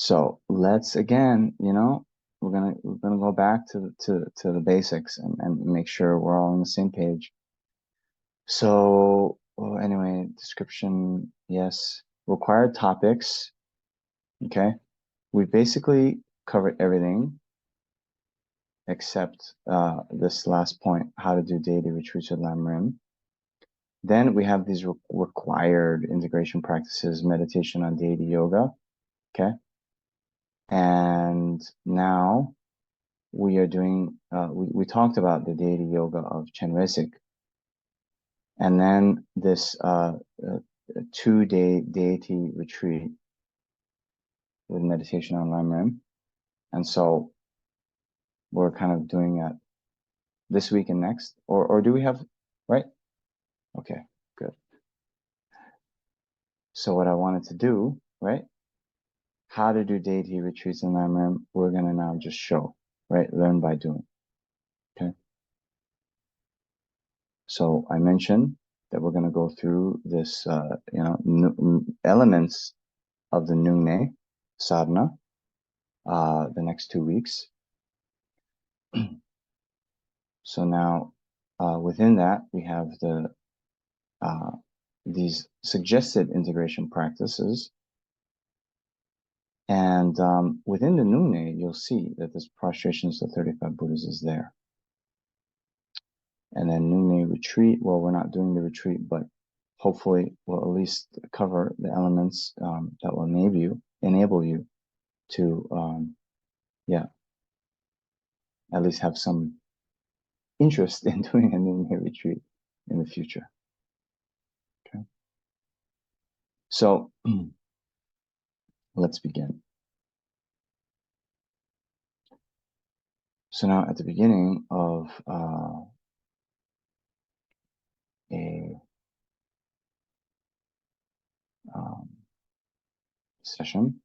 So let's again, we're gonna go back to the basics and make sure we're all on the same page. So anyway, description, yes. Required topics, okay. We basically covered everything except this last point, how to do deity retreats with Lam Rim. Then we have these required integration practices, meditation on deity yoga, okay. And now we are doing, we talked about the deity yoga of Chenrezig, and then this 2-day deity retreat with meditation on Lam Rim. And so we're kind of doing it this week and next, or do we have, right? Okay, good. So what I wanted to do, right? How to do deity retreats in Lam Rim, we're going to now just show, right? Learn by doing, okay? So I mentioned that we're going to go through this, elements of the Nungne sadhana, the next 2 weeks. So now, within that, we have these suggested integration practices. And within the Nungne, you'll see that this prostrations to 35 Buddhas is there. And then Nungne retreat, well, we're not doing the retreat, but hopefully we'll at least cover the elements that will enable you to, at least have some interest in doing a Nungne retreat in the future. Okay. So let's begin. So now at the beginning of a session,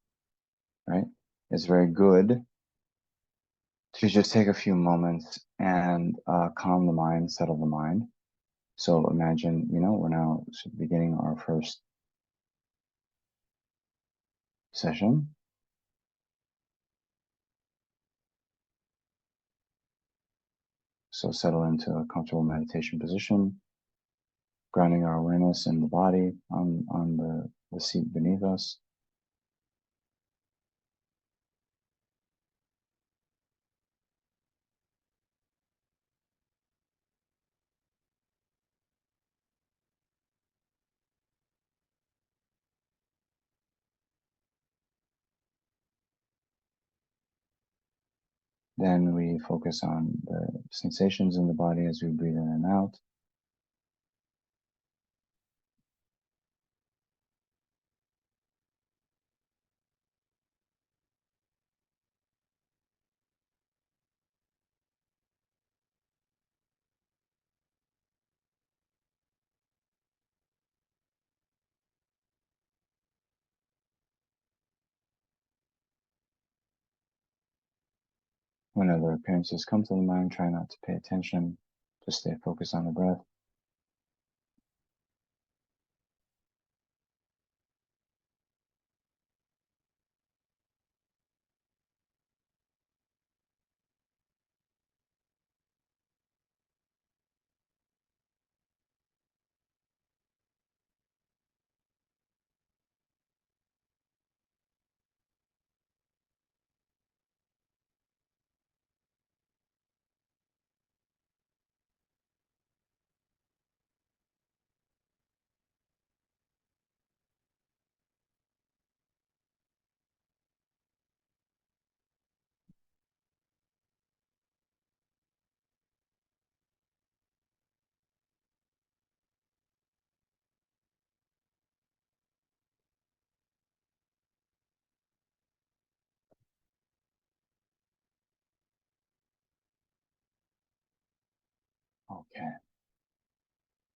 right, it's very good to just take a few moments and calm the mind, settle the mind. So imagine, we're now beginning our first session. So settle into a comfortable meditation position, grounding our awareness in the body on the seat beneath us. Then we focus on the sensations in the body as we breathe in and out. When other appearances come to the mind, try not to pay attention. Just stay focused on the breath. Okay.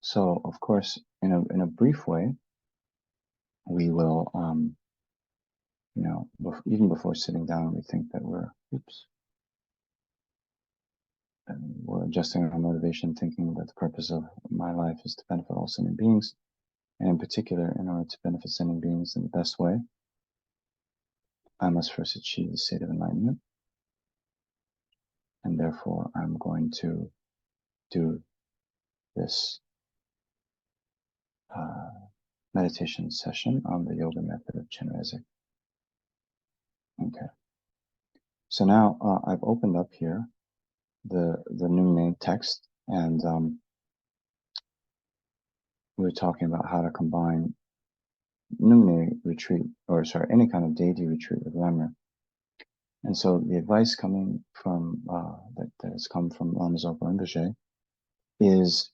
So, of course, in a brief way, we will, even before sitting down, we think that we're adjusting our motivation, thinking that the purpose of my life is to benefit all sentient beings, and in particular, in order to benefit sentient beings in the best way, I must first achieve the state of enlightenment, and therefore I'm going to do this meditation session on the yoga method of Chenrezig. Okay. So now I've opened up here the Nyingma text, and we were talking about how to combine Nyingma retreat, or sorry, any kind of deity retreat with Lamrim. And so the advice coming from that has come from Lama Zopa Rinpoche is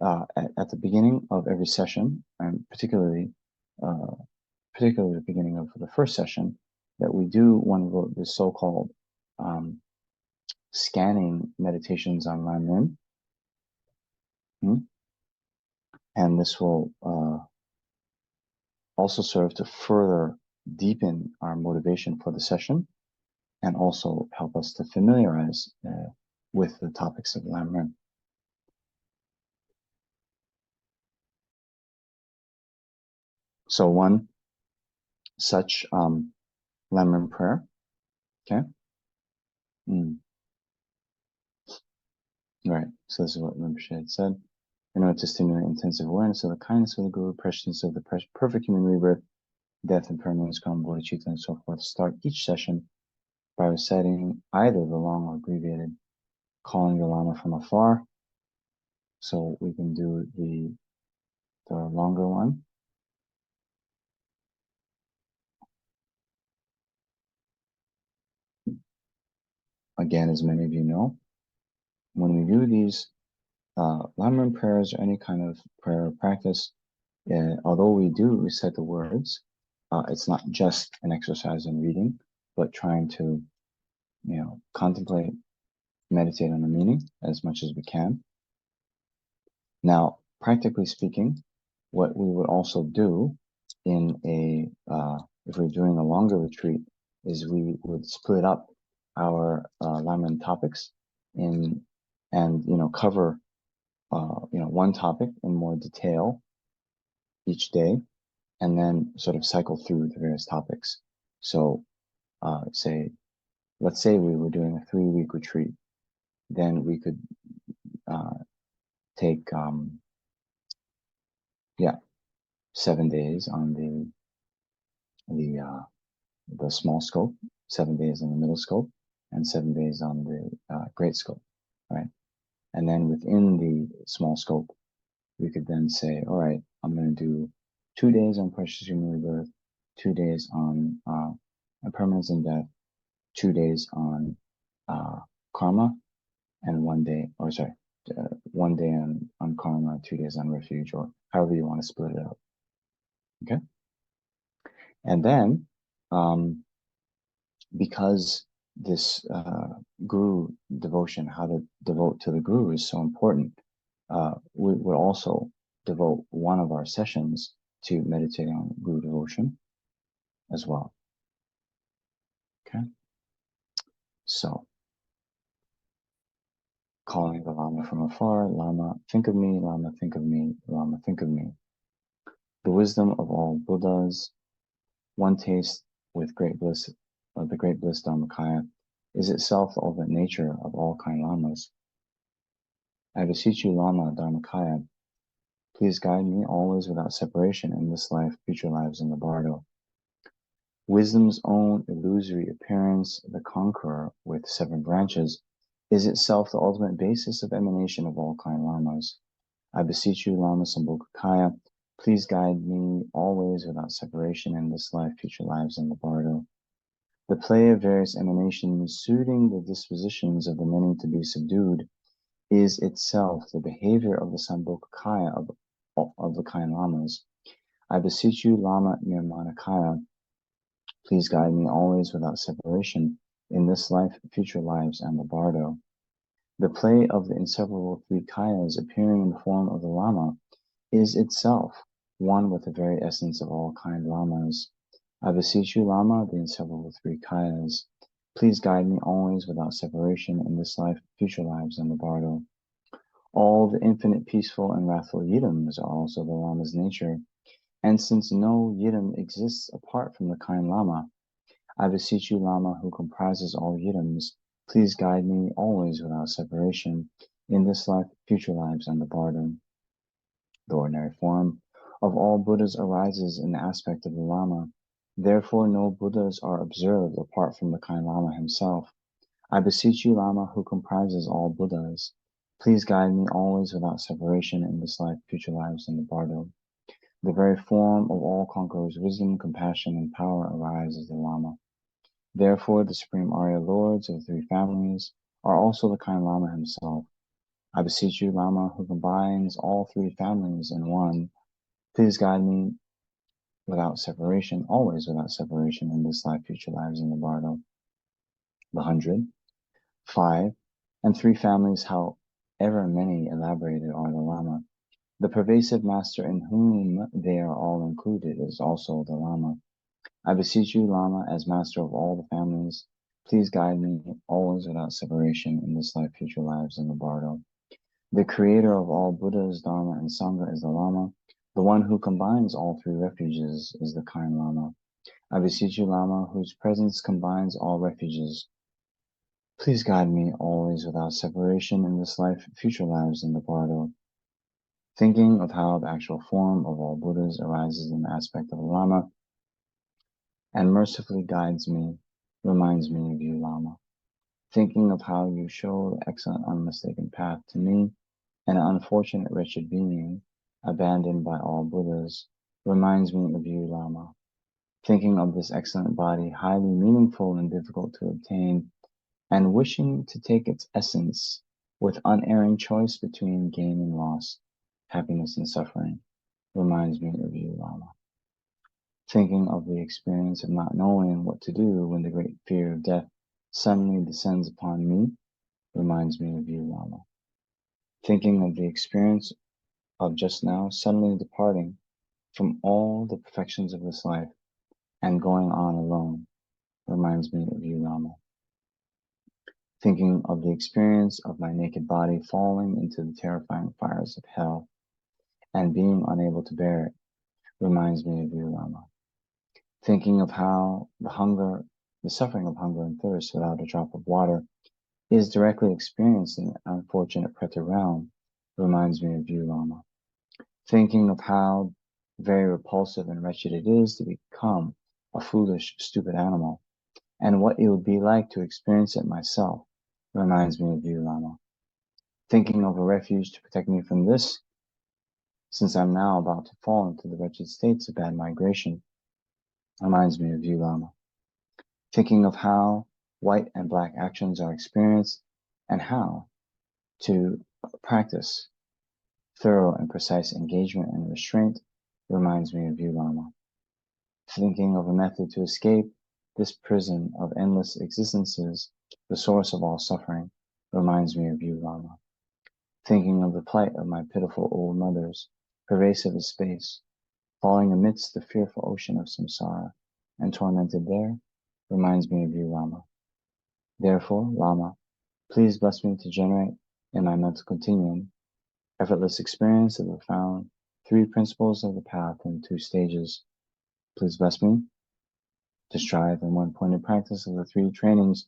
at the beginning of every session, and particularly the beginning of the first session, that we do one of the so-called scanning meditations on Lamrim. And this will also serve to further deepen our motivation for the session, and also help us to familiarize with the topics of Lamrim. So one such Lamrim prayer, okay? Right, so this is what Rinpoche had said. In order to stimulate intensive awareness of the kindness of the Guru, preciousness of the perfect human rebirth, death and permanence, karma, bodhicitta, and so forth, start each session by reciting either the long or abbreviated calling the Lama from afar. So we can do the longer one. Again, as many of you know, when we do these Lamrim prayers or any kind of prayer or practice, although we do recite the words, it's not just an exercise in reading, but trying to, contemplate, meditate on the meaning as much as we can. Now, practically speaking, what we would also do in if we're doing a longer retreat, is we would split up our Lamrim topics and cover one topic in more detail each day, and then sort of cycle through the various topics. So let's say we were doing a 3-week retreat, then we could take 7 days on the small scope, 7 days on the middle scope, and 7 days on the great scope, right? And then within the small scope, we could then say, all right, I'm going to do 2 days on precious human rebirth, 2 days on impermanence and death, 2 days on karma, and 1 day, 1 day on karma, 2 days on refuge, or however you want to split it up. Okay. And then, because this guru devotion, how to devote to the guru, is so important, we will also devote one of our sessions to meditating on guru devotion as well. Okay. So, calling the Lama from afar, Lama, think of me, Lama, think of me, Lama, think of me. The wisdom of all Buddhas, one taste with great bliss, of the great bliss Dharmakaya, is itself the ultimate nature of all kind Lamas. I beseech you, Lama Dharmakaya, please guide me always without separation in this life, future lives, and the bardo. Wisdom's own illusory appearance, the conqueror with 7 branches, is itself the ultimate basis of emanation of all kind Lamas. I beseech you, Lama Sambhogakaya, please guide me always without separation in this life, future lives, and the bardo. The play of various emanations suiting the dispositions of the many to be subdued is itself the behavior of the Sambhogakaya of the kind Lamas. I beseech you, Lama Nirmanakaya, please guide me always without separation in this life, future lives, and the bardo. The play of the inseparable 3 kayas appearing in the form of the Lama is itself one with the very essence of all kind Lamas. I beseech you, Lama, the inseparable 3 kayas, please guide me always without separation in this life, future lives, and the bardo. All the infinite peaceful and wrathful yidams are also the Lama's nature, and since no yidam exists apart from the kind Lama, I beseech you, Lama, who comprises all yidams, please guide me always without separation in this life, future lives, and the bardo. The ordinary form of all Buddhas arises in the aspect of the Lama. Therefore, no Buddhas are observed apart from the kind Lama himself. I beseech you, Lama, who comprises all Buddhas, please guide me always without separation in this life, future lives, and the bardo. The very form of all conquerors' wisdom, compassion, and power arise as the Lama. Therefore, the supreme Arya lords of the three families are also the kind Lama himself. I beseech you, Lama, who combines all three families in one, please guide me without separation, always without separation in this life, future lives, and the bardo. The 100, 5, and 3 families, however many elaborated, are the Lama. The pervasive master in whom they are all included is also the Lama. I beseech you, Lama, as master of all the families, please guide me always without separation in this life, future lives, and the bardo. The creator of all Buddhas, Dharma, and Sangha is the Lama. The one who combines all three refuges is the kind Lama. I beseech you, Lama, whose presence combines all refuges, please guide me always without separation in this life, future lives, and the bardo. Thinking of how the actual form of all Buddhas arises in the aspect of a Lama and mercifully guides me, reminds me of you, Lama. Thinking of how you show the excellent unmistaken path to me, an unfortunate wretched being, abandoned by all Buddhas, reminds me of you, Lama. Thinking of this excellent body, highly meaningful and difficult to obtain, and wishing to take its essence with unerring choice between gain and loss, happiness and suffering, reminds me of you, Lama. Thinking of the experience of not knowing what to do when the great fear of death suddenly descends upon me, reminds me of you, Lama. Thinking of the experience of just now suddenly departing from all the perfections of this life and going on alone, reminds me of you, Lama. Thinking of the experience of my naked body falling into the terrifying fires of hell and being unable to bear it, reminds me of you, Lama. Thinking of how the suffering of hunger and thirst without a drop of water is directly experienced in the unfortunate Preta realm, reminds me of you, Lama. Thinking of how very repulsive and wretched it is to become a foolish, stupid animal, and what it would be like to experience it myself, reminds me of you, Lama. Thinking of a refuge to protect me from this, since I'm now about to fall into the wretched states of bad migration, reminds me of you, Lama. Thinking of how white and black actions are experienced and how to practice thorough and precise engagement and restraint, reminds me of you, Lama. Thinking of a method to escape this prison of endless existences, the source of all suffering, reminds me of you, Lama. Thinking of the plight of my pitiful old mothers, pervasive as space, falling amidst the fearful ocean of samsara, and tormented there, reminds me of you, Lama. Therefore, Lama, please bless me to generate in my mental continuum effortless experience of the profound 3 principles of the path in 2 stages. Please bless me to strive in one pointed practice of the 3 trainings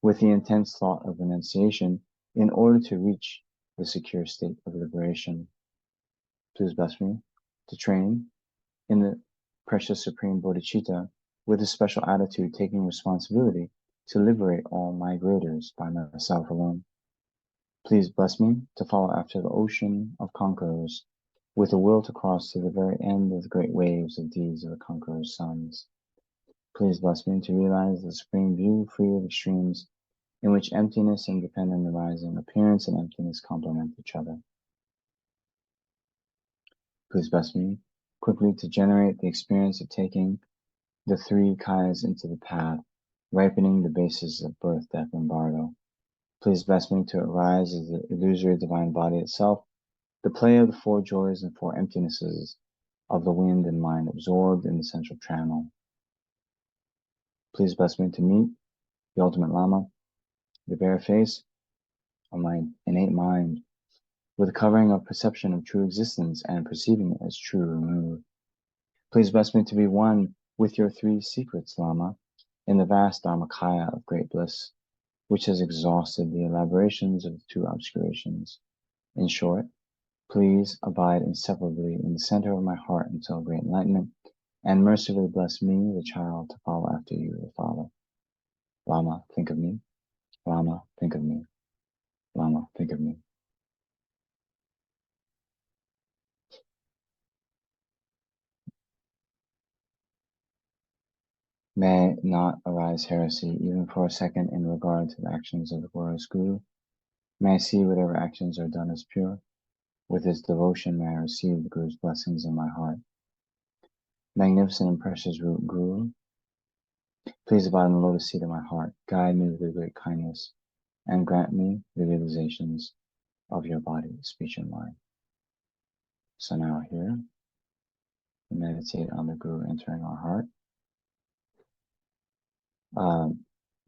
with the intense thought of renunciation in order to reach the secure state of liberation. Please bless me to train in the precious supreme bodhicitta with a special attitude taking responsibility to liberate all migrators by myself alone. Please bless me to follow after the ocean of conquerors with a will to cross to the very end of the great waves of deeds of the conqueror's sons. Please bless me to realize the supreme view free of extremes in which emptiness and dependent arising, appearance and emptiness complement each other. Please bless me quickly to generate the experience of taking the 3 kayas into the path, ripening the basis of birth, death, and bardo. Please bless me to arise as the illusory divine body itself, the play of the 4 joys and 4 emptinesses of the wind and mind absorbed in the central channel. Please bless me to meet the ultimate Lama, the bare face of my innate mind, with a covering of perception of true existence and perceiving it as true removed. Please bless me to be one with your 3 secrets, Lama, in the vast Dharmakaya of great bliss, which has exhausted the elaborations of the two obscurations. In short, please abide inseparably in the center of my heart until great enlightenment, and mercifully bless me, the child, to follow after you, the father. Lama, think of me. Lama, think of me. Lama, think of me. May not arise heresy even for a second in regard to the actions of the glorious Guru. May I see whatever actions are done as pure. With his devotion may I receive the Guru's blessings in my heart. Magnificent and precious Guru, please abide in the lotus seat of my heart. Guide me with your great kindness and grant me the realizations of your body, speech, and mind. So now here, we meditate on the Guru entering our heart.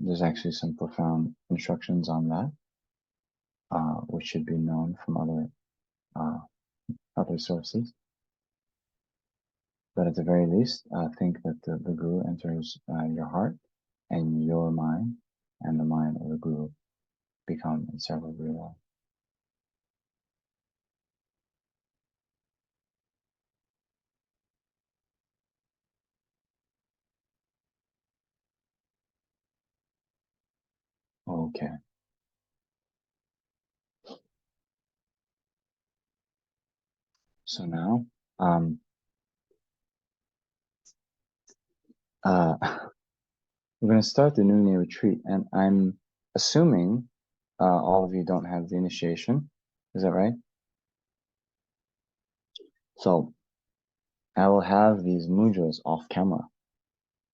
There's actually some profound instructions on that, which should be known from other sources. But at the very least, think that the Guru enters your heart, and your mind and the mind of the Guru become inseparably one. Okay. So now, we're going to start the New Year retreat, and I'm assuming all of you don't have the initiation. Is that right? So I will have these mudras off camera.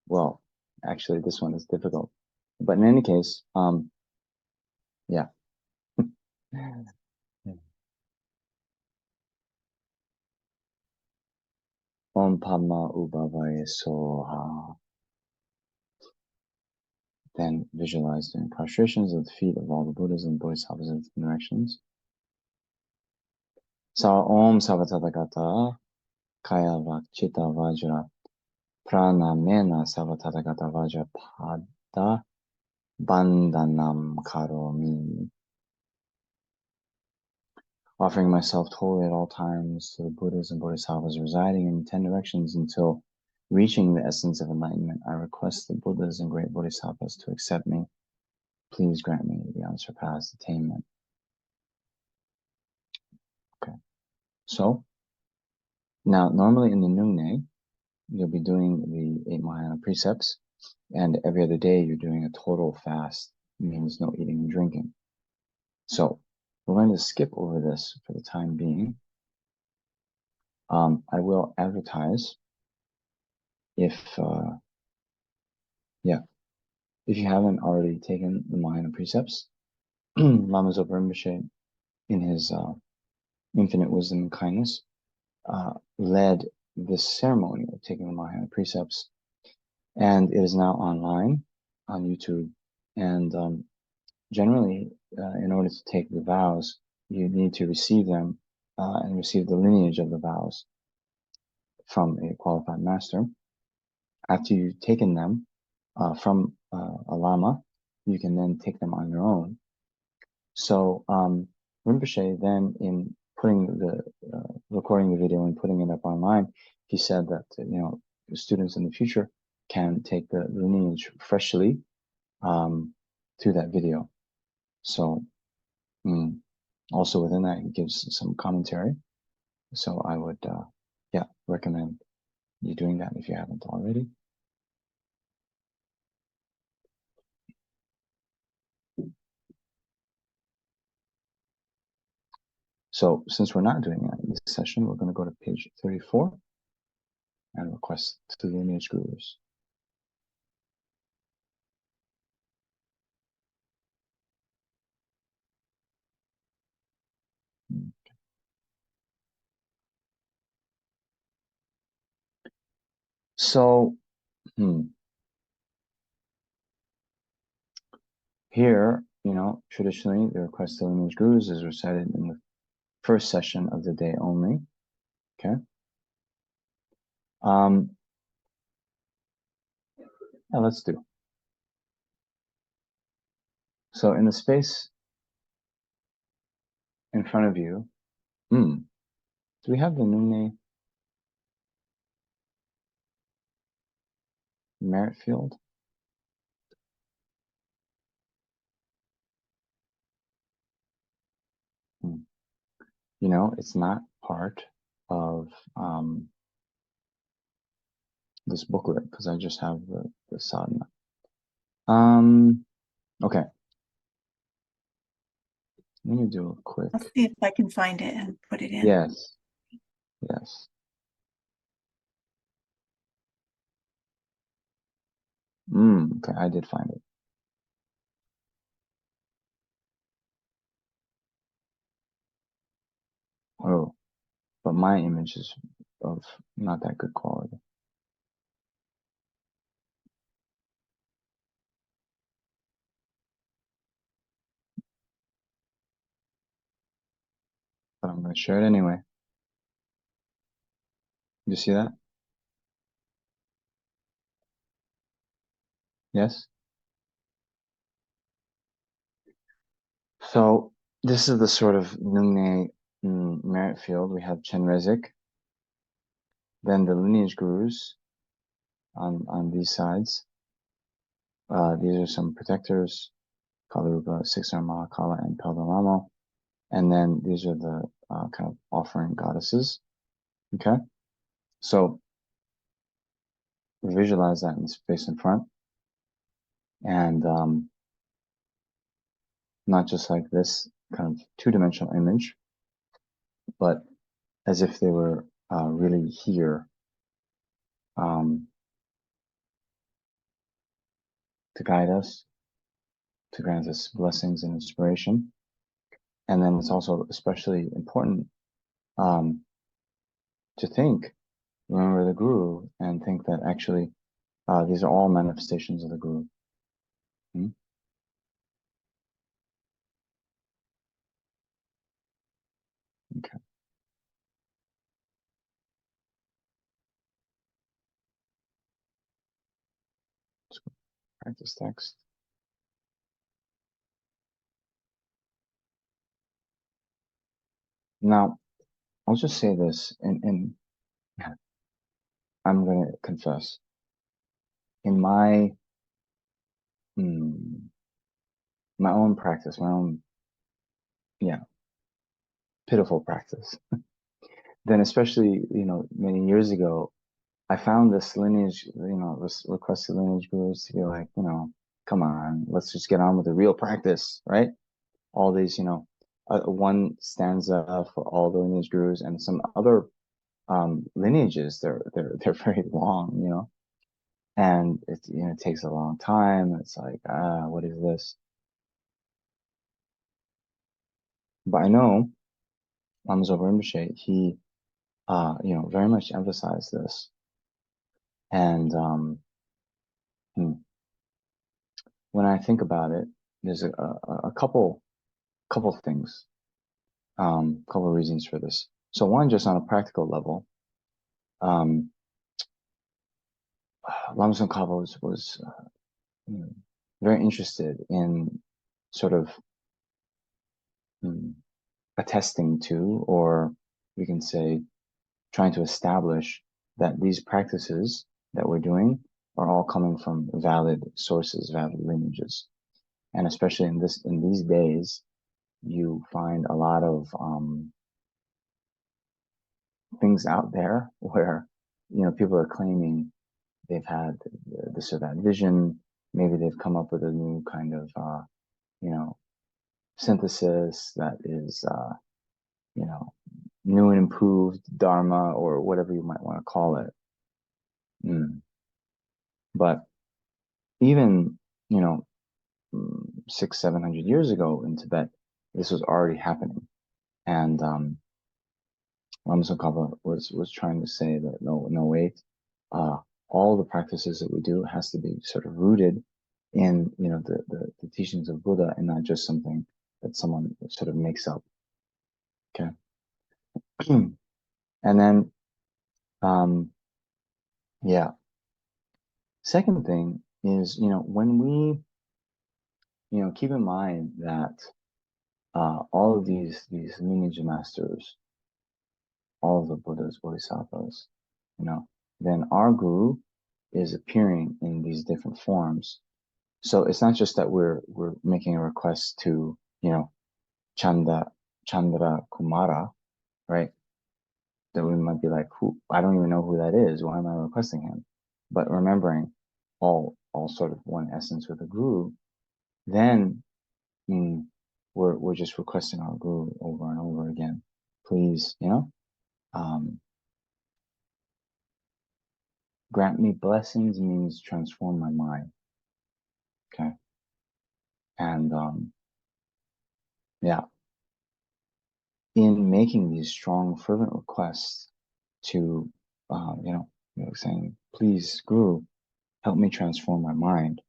Well, actually, this one is difficult, but in any case, yeah. Om Padma Ubhavaya Soha. Then visualize doing prostrations at the feet of all the Buddhas and Bodhisattvas in directions. Sa Om Savatathagata Kaya Vakchita Vajra Pranamena Savatathagata Vajra Pada Bandhanam Karomi. Offering myself totally at all times to the Buddhas and Bodhisattvas residing in 10 directions until reaching the essence of enlightenment, I request the Buddhas and great Bodhisattvas to accept me. Please grant me the unsurpassed attainment. Okay. So, now normally in the Nungne, you'll be doing the 8 Mahayana precepts, and every other day you're doing a total fast, means no eating and drinking. So, we're going to skip over this for the time being. I will advertise if you haven't already taken the Mahayana precepts, Lama Zopa Rinpoche, in his infinite wisdom and kindness, led this ceremony of taking the Mahayana precepts, and it is now online on YouTube. And generally, in order to take the vows, you need to receive them and receive the lineage of the vows from a qualified master. After you've taken them from a lama, you can then take them on your own. So Rinpoche then, in putting recording the video and putting it up online, he said that students in the future can take the lineage freshly through that video. So also within that, he gives some commentary. So I would recommend you doing that if you haven't already. So since we're not doing that in this session, we're going to go to page 34 and request to the lineage gurus. So here, traditionally the request to the lineage gurus is recited in the first session of the day only. Okay. Let's do. So in the space in front of you, do we have the Nune merit field? Hmm. You know, it's not part of this booklet because I just have the sadhana. Okay, let me do a quick. I'll see if I can find it and put it in. Yes, yes. Okay, I did find it. Oh, but my image is of not that good quality. But I'm going to share it anyway. You see that? Yes? So this is the sort of Nungne merit field. We have Chenrezig, then the lineage gurus on these sides. These are some protectors, Kalarupa, Six-Arm Mahakala, and Peldalamo. And then these are the kind of offering goddesses. Okay? So visualize that in space in front. And not just like this kind of two-dimensional image, but as if they were really here to guide us, to grant us blessings and inspiration. And then it's also especially important to remember the Guru, and think that actually these are all manifestations of the Guru. Hmm? Okay, let's go practice text. Now, I'll just say this, and I'm going to confess, in mm, my own practice, my own, yeah, pitiful practice, then especially, many years ago, I found this lineage, this requested lineage gurus to be like, come on, let's just get on with the real practice, right? All these, one stanza for all the lineage gurus, and some other lineages, they're very long, and it takes a long time. It's like, what is this? But I know Lama Zopa Rinpoche, he, very much emphasized this. And when I think about it, there's a couple things, couple reasons for this. So one, just on a practical level, um, Lama Tsongkhapa was very interested in sort of attesting to, or we can say, trying to establish that these practices that we're doing are all coming from valid sources, valid lineages. And especially in these days, you find a lot of things out there where people are claiming they've had this or that vision. Maybe they've come up with a new kind of synthesis that is new and improved dharma, or whatever you might want to call it. But even 600-700 years ago in Tibet, this was already happening. And Lama Tsongkhapa was trying to say that no, wait, all the practices that we do has to be sort of rooted in the teachings of Buddha, and not just something that someone sort of makes up. Okay. And then yeah. Second thing is, when we keep in mind that all of these lineage masters, all of the Buddhas, Bodhisattvas, then our guru is appearing in these different forms. So it's not just that we're making a request to, Chanda Chandra Kumara, right? That we might be like, who, I don't even know who that is. Why am I requesting him? But remembering all sort of one essence with the guru, then we're just requesting our guru over and over again. Please, grant me blessings means transform my mind. Okay. And yeah, in making these strong, fervent requests to, saying, please, Guru, help me transform my mind,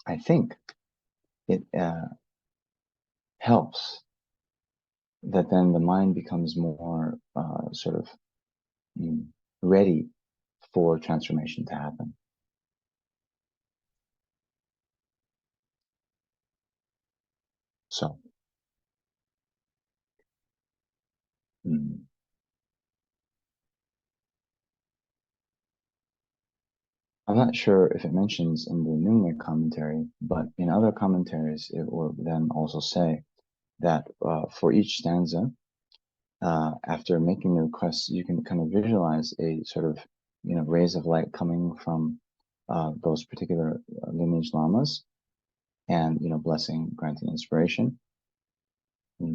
I think it helps that then the mind becomes more sort of ready for transformation to happen. So, I'm not sure if it mentions in the Nunga commentary, but in other commentaries, it will then also say that for each stanza, after making the request, you can kind of visualize a sort of, rays of light coming from those particular lineage lamas and, blessing, granting inspiration. Yeah,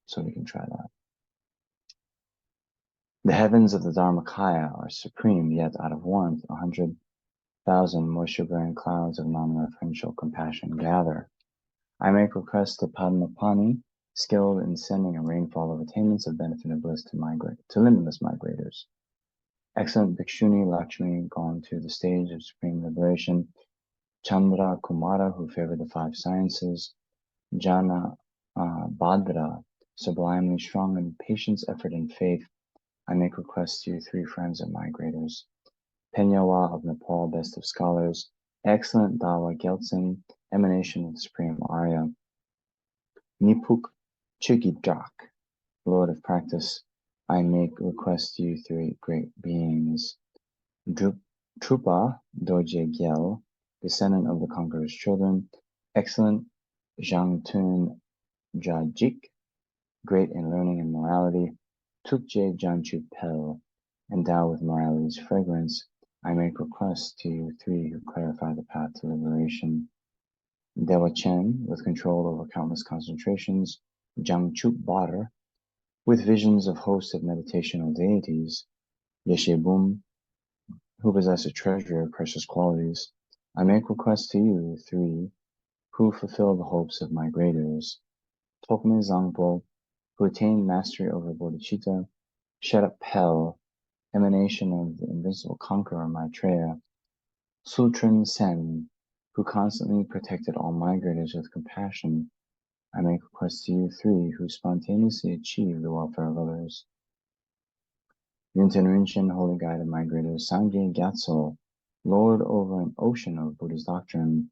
so we can try that. The heavens of the Dharmakaya are supreme, yet out of warmth, 100,000 moisture-bearing clouds of non-referential compassion gather. I make request to Padmapani, skilled in sending a rainfall of attainments of benefit and bliss to limitless migrators. Excellent Bhikshuni Lakshmi, gone to the stage of supreme liberation. Chandra Kumara, who favored the five sciences. Jana Bhadra, sublimely strong in patience, effort, and faith. I make request to you, three friends of migrators. Penyawa of Nepal, best of scholars. Excellent Dawa Gyaltsing, emanation of the supreme Arya. Nipuk Chugidrak, Lord of Practice, I make request to you, three great beings. Trupa Dorje Gyel, descendant of the conqueror's children. Excellent Zhangtun Jajik, great in learning and morality. Tukje Janchu Pel, endowed with morality's fragrance. I make request to you, three who clarify the path to liberation. Dewa Chen, with control over countless concentrations. Jangchup Bar, with visions of hosts of meditational deities. Yeshe Bum, who possess a treasury of precious qualities. I make request to you, three, who fulfill the hopes of migrators. Tokme Zangpo, who attained mastery over bodhicitta. Shetup Pel, emanation of the invincible conqueror Maitreya. Sutren Sen, who constantly protected all migrators with compassion. I make request to you, three, who spontaneously achieve the welfare of others. Yunten Rinchen, holy guide of migrators. Sangye Gyatso, lord over an ocean of Buddhist doctrine.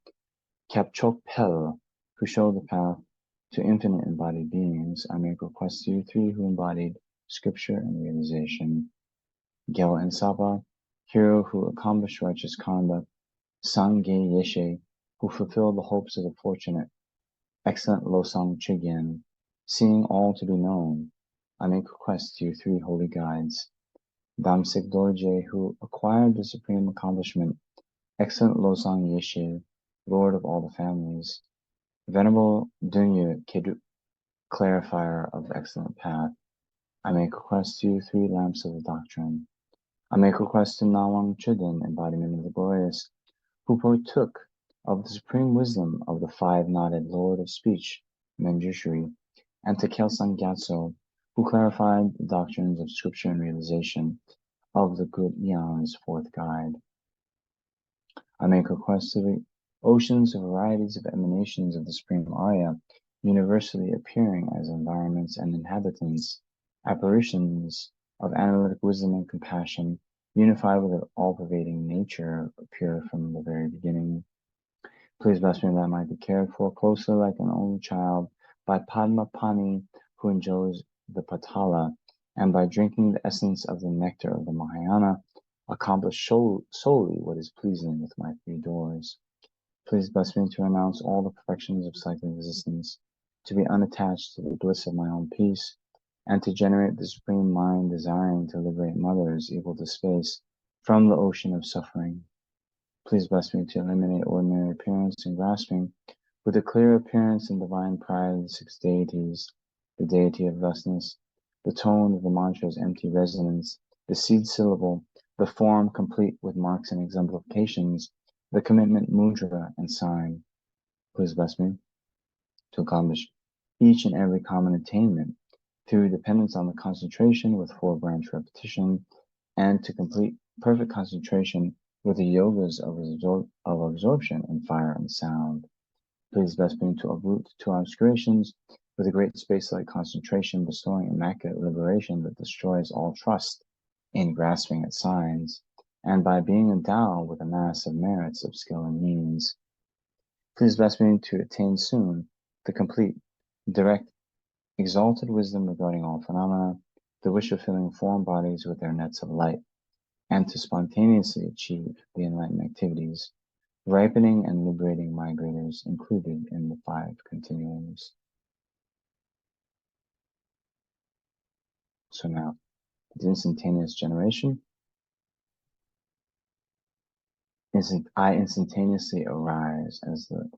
Kapchok Pel, who showed the path to infinite embodied beings. I make request to you, three, who embodied scripture and realization. Gel and Sapa, hero who accomplished righteous conduct. Sangye Yeshe, who fulfilled the hopes of the fortunate. Excellent Losang Chigyen, seeing all to be known. I make request to you, three holy guides. Damsik Dorje, who acquired the supreme accomplishment. Excellent Losang Yeshe, lord of all the families. Venerable Dunya Kedu, clarifier of the excellent path. I make request to you, three lamps of the doctrine. I make request to Nawang Chudin, embodiment of the glorious, who partook of the supreme wisdom of the five-knotted Lord of Speech, Manjushri, and to Kelsang Gyatso, who clarified the doctrines of scripture and realization of the good Eon's fourth guide. I make request to the oceans of varieties of emanations of the supreme Arya, universally appearing as environments and inhabitants, apparitions of analytic wisdom and compassion, unified with an all-pervading nature, pure from the very beginning. Please bless me that I might be cared for closely like an only child by Padma Pani, who enjoys the Patala, and by drinking the essence of the nectar of the Mahayana, accomplish solely what is pleasing with my three doors. Please bless me to renounce all the perfections of cyclic existence, to be unattached to the bliss of my own peace, and to generate the supreme mind desiring to liberate mothers equal to space from the ocean of suffering. Please bless me to eliminate ordinary appearance and grasping, with a clear appearance and divine pride of the six deities, the deity of thusness, the tone of the mantra's empty resonance, the seed syllable, the form complete with marks and exemplifications, the commitment mudra and sign. Please bless me to accomplish each and every common attainment through dependence on the concentration with four branch repetition, and to complete perfect concentration with the yogas of absorption in fire and sound. Please bless me to uproot two obscurations with a great space-like concentration, bestowing immaculate liberation that destroys all trust in grasping at signs, and by being endowed with a mass of merits of skill and means. Please bless me to attain soon the complete, direct, exalted wisdom regarding all phenomena, the wish of filling form bodies with their nets of light, and to spontaneously achieve the enlightened activities, ripening and liberating migrators included in the five continuums. So now, the instantaneous generation I instantaneously arise as the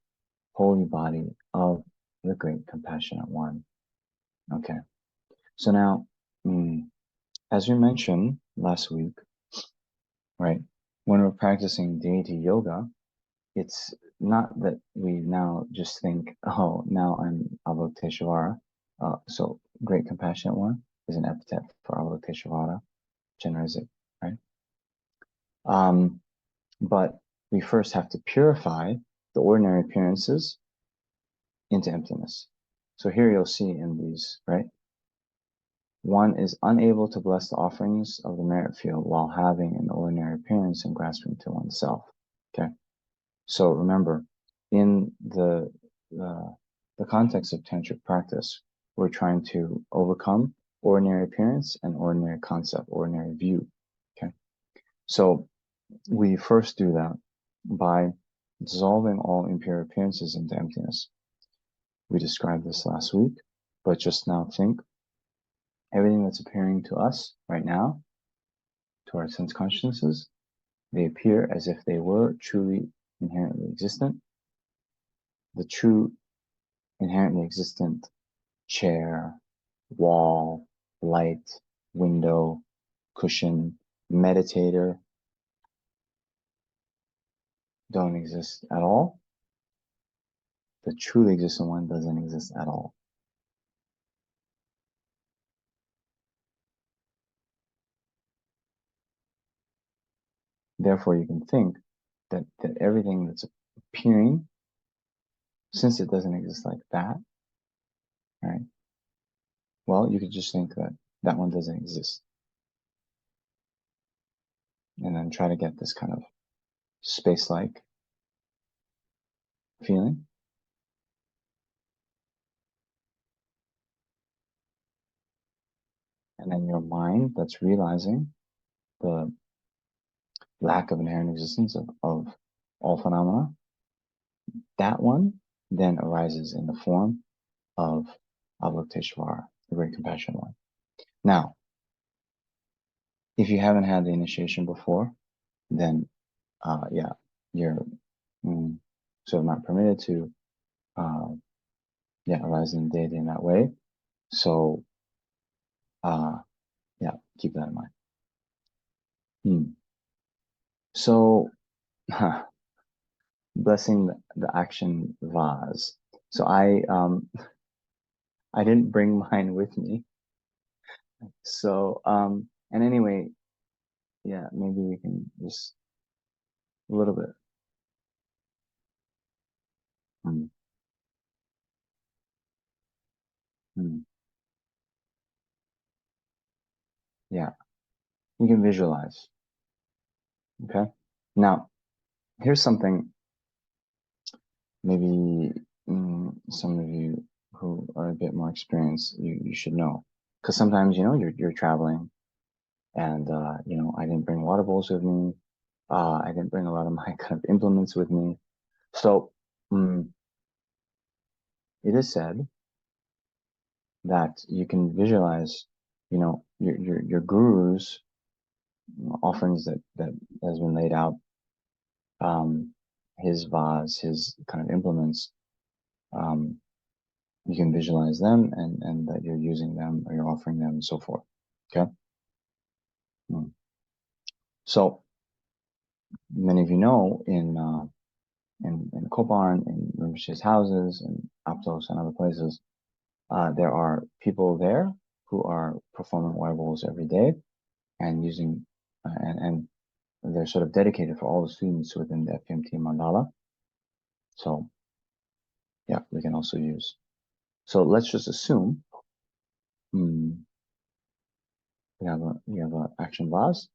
holy body of the great compassionate one. Okay, so now, as we mentioned last week, right, when we're practicing deity yoga, it's not that we now just think, oh, now I'm Avalokiteshvara. So great compassionate one is an epithet for Avalokiteshvara, genericity, right? But we first have to purify the ordinary appearances into emptiness. So here you'll see in these, right? One is unable to bless the offerings of the merit field while having an ordinary appearance and grasping to oneself. Okay. So remember, in the context of tantric practice, we're trying to overcome ordinary appearance and ordinary concept, ordinary view. Okay. So we first do that by dissolving all impure appearances into emptiness. We described this last week, but just now think everything that's appearing to us right now, to our sense consciousnesses, they appear as if they were truly inherently existent. The true inherently existent chair, wall, light, window, cushion, meditator don't exist at all. The truly existent one doesn't exist at all. Therefore, you can think that everything that's appearing, since it doesn't exist like that, right? Well, you could just think that that one doesn't exist. And then try to get this kind of space-like feeling. And then your mind that's realizing the lack of inherent existence of all phenomena, that one then arises in the form of Avalokiteshvara, the great compassionate one. Now, if you haven't had the initiation before, then yeah, you're sort of not permitted to arise in the deity in that way. So yeah, keep that in mind. So blessing the action vase. So I didn't bring mine with me. So and anyway, yeah, maybe we can just a little bit. Mm, mm, yeah, we can visualize. Okay. Now, here's something maybe some of you who are a bit more experienced, you should know. Because sometimes, you're traveling and, I didn't bring water bowls with me. I didn't bring a lot of my kind of implements with me. So it is said that you can visualize, your guru's offerings that has been laid out, his vase, his kind of implements. You can visualize them and that you're using them or you're offering them and so forth. Okay. So many of you know in Kopan, in Rinpoche's houses, in Aptos and other places, there are people there who are performing water bowls every day and using and they're sort of dedicated for all the students within the FPMT mandala. So yeah, we can also use. So let's just assume you have a action vase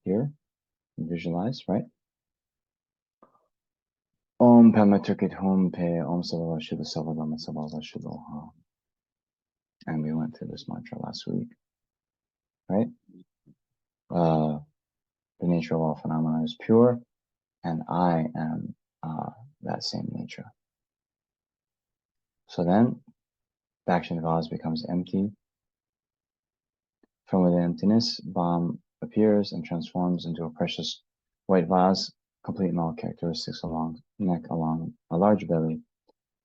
here. Visualize, right? Om Pema Tukit Hum Pe Om Sabava Shuddha Savadama Sabava Shuddha. And we went through this mantra last week, right? The nature of all phenomena is pure, and I am that same nature. So then, the action vase becomes empty. From within emptiness, Bam appears and transforms into a precious white vase, complete in all characteristics along neck, along a large belly,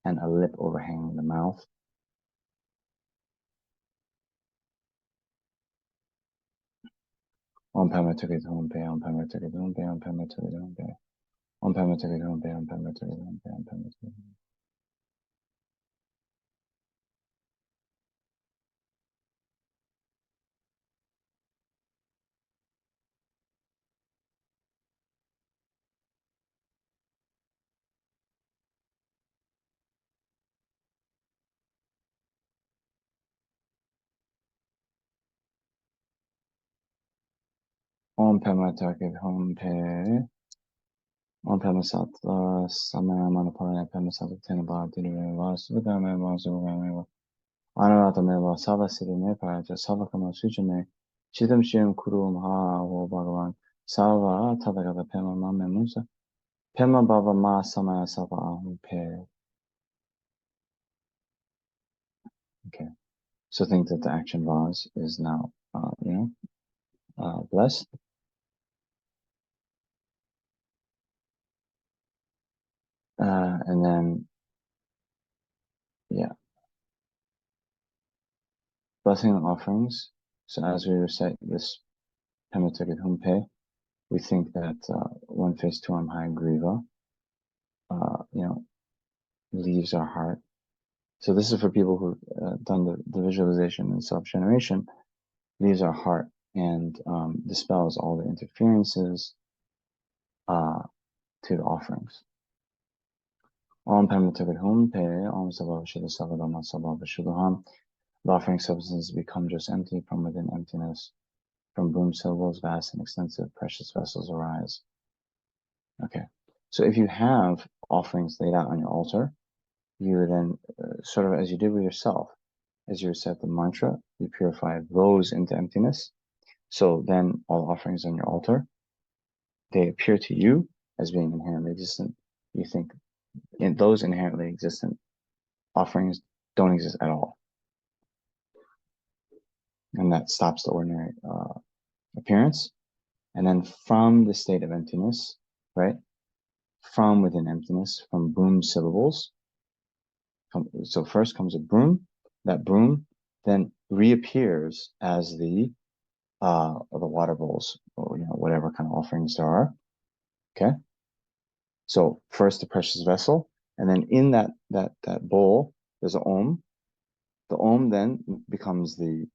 and a lip overhanging the mouth. Om Pema Tukit Hum Pe, Om Pema Tukit Hum Pe, Om Pema Tukit Hum Pe, Om Pema Tukit Hum Pe, Om Pema Tukit Hum Pe, Om Pema Tukit Hum Pe. Om Pema Tukit Hum Pe, Om Pema Sattva Samaya Manapaya Pema Sattva Tenaba Direva Suvadame Suvadame Anuratameva Sava Siddhime Paraja Sava Kama Sujame Chidam Shim Kuru Maha Ho Bhagavan Sava Tathagata Pema Mame Musa Pema Bhava Ma Samaya Sava Ahum Pe. Okay. So think that the action vase is now, blessed. And then, yeah, blessing and offerings. So as we recite this Pema Tukit Hum Pe, we think that one face to High Griva, leaves our heart. So this is for people who've done the visualization and self-generation, leaves our heart and dispels all the interferences to the offerings. Om Pema Tukit Hum Pe, Om Sabhava Shuddha Savadama Sabhava Shuddhaham. The offering substances become just empty from within emptiness. From boom syllables, vast and extensive precious vessels arise. Okay. So if you have offerings laid out on your altar, you would then, sort of as you did with yourself, as you recite the mantra, you purify those into emptiness. So then all offerings on your altar, they appear to you as being inherently existent. You think those inherently existent offerings don't exist at all. And that stops the ordinary appearance. And then from the state of emptiness, right? From within emptiness, from boom syllables. So first comes a broom. That broom then reappears as the water bowls, or whatever kind of offerings there are. Okay. So first the precious vessel, and then in that bowl there's an om. The om then becomes the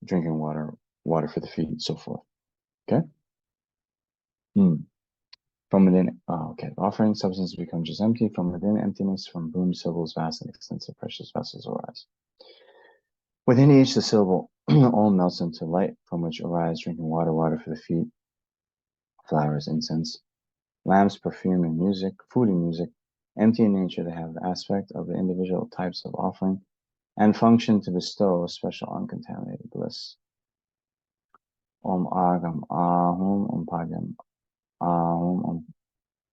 drinking water for the feet, so forth. Okay. From within, okay, the offering substance becomes just empty. From within emptiness, from boom syllables, vast and extensive precious vessels arise. Within each, the syllable all melts into light, from which arise drinking water for the feet, flowers, incense, lamps, perfume, and music, food and music, Empty in nature, they have the aspect of the individual types of offering and function to bestow special uncontaminated bliss. Om Agam Ahum Om Pagam Ahum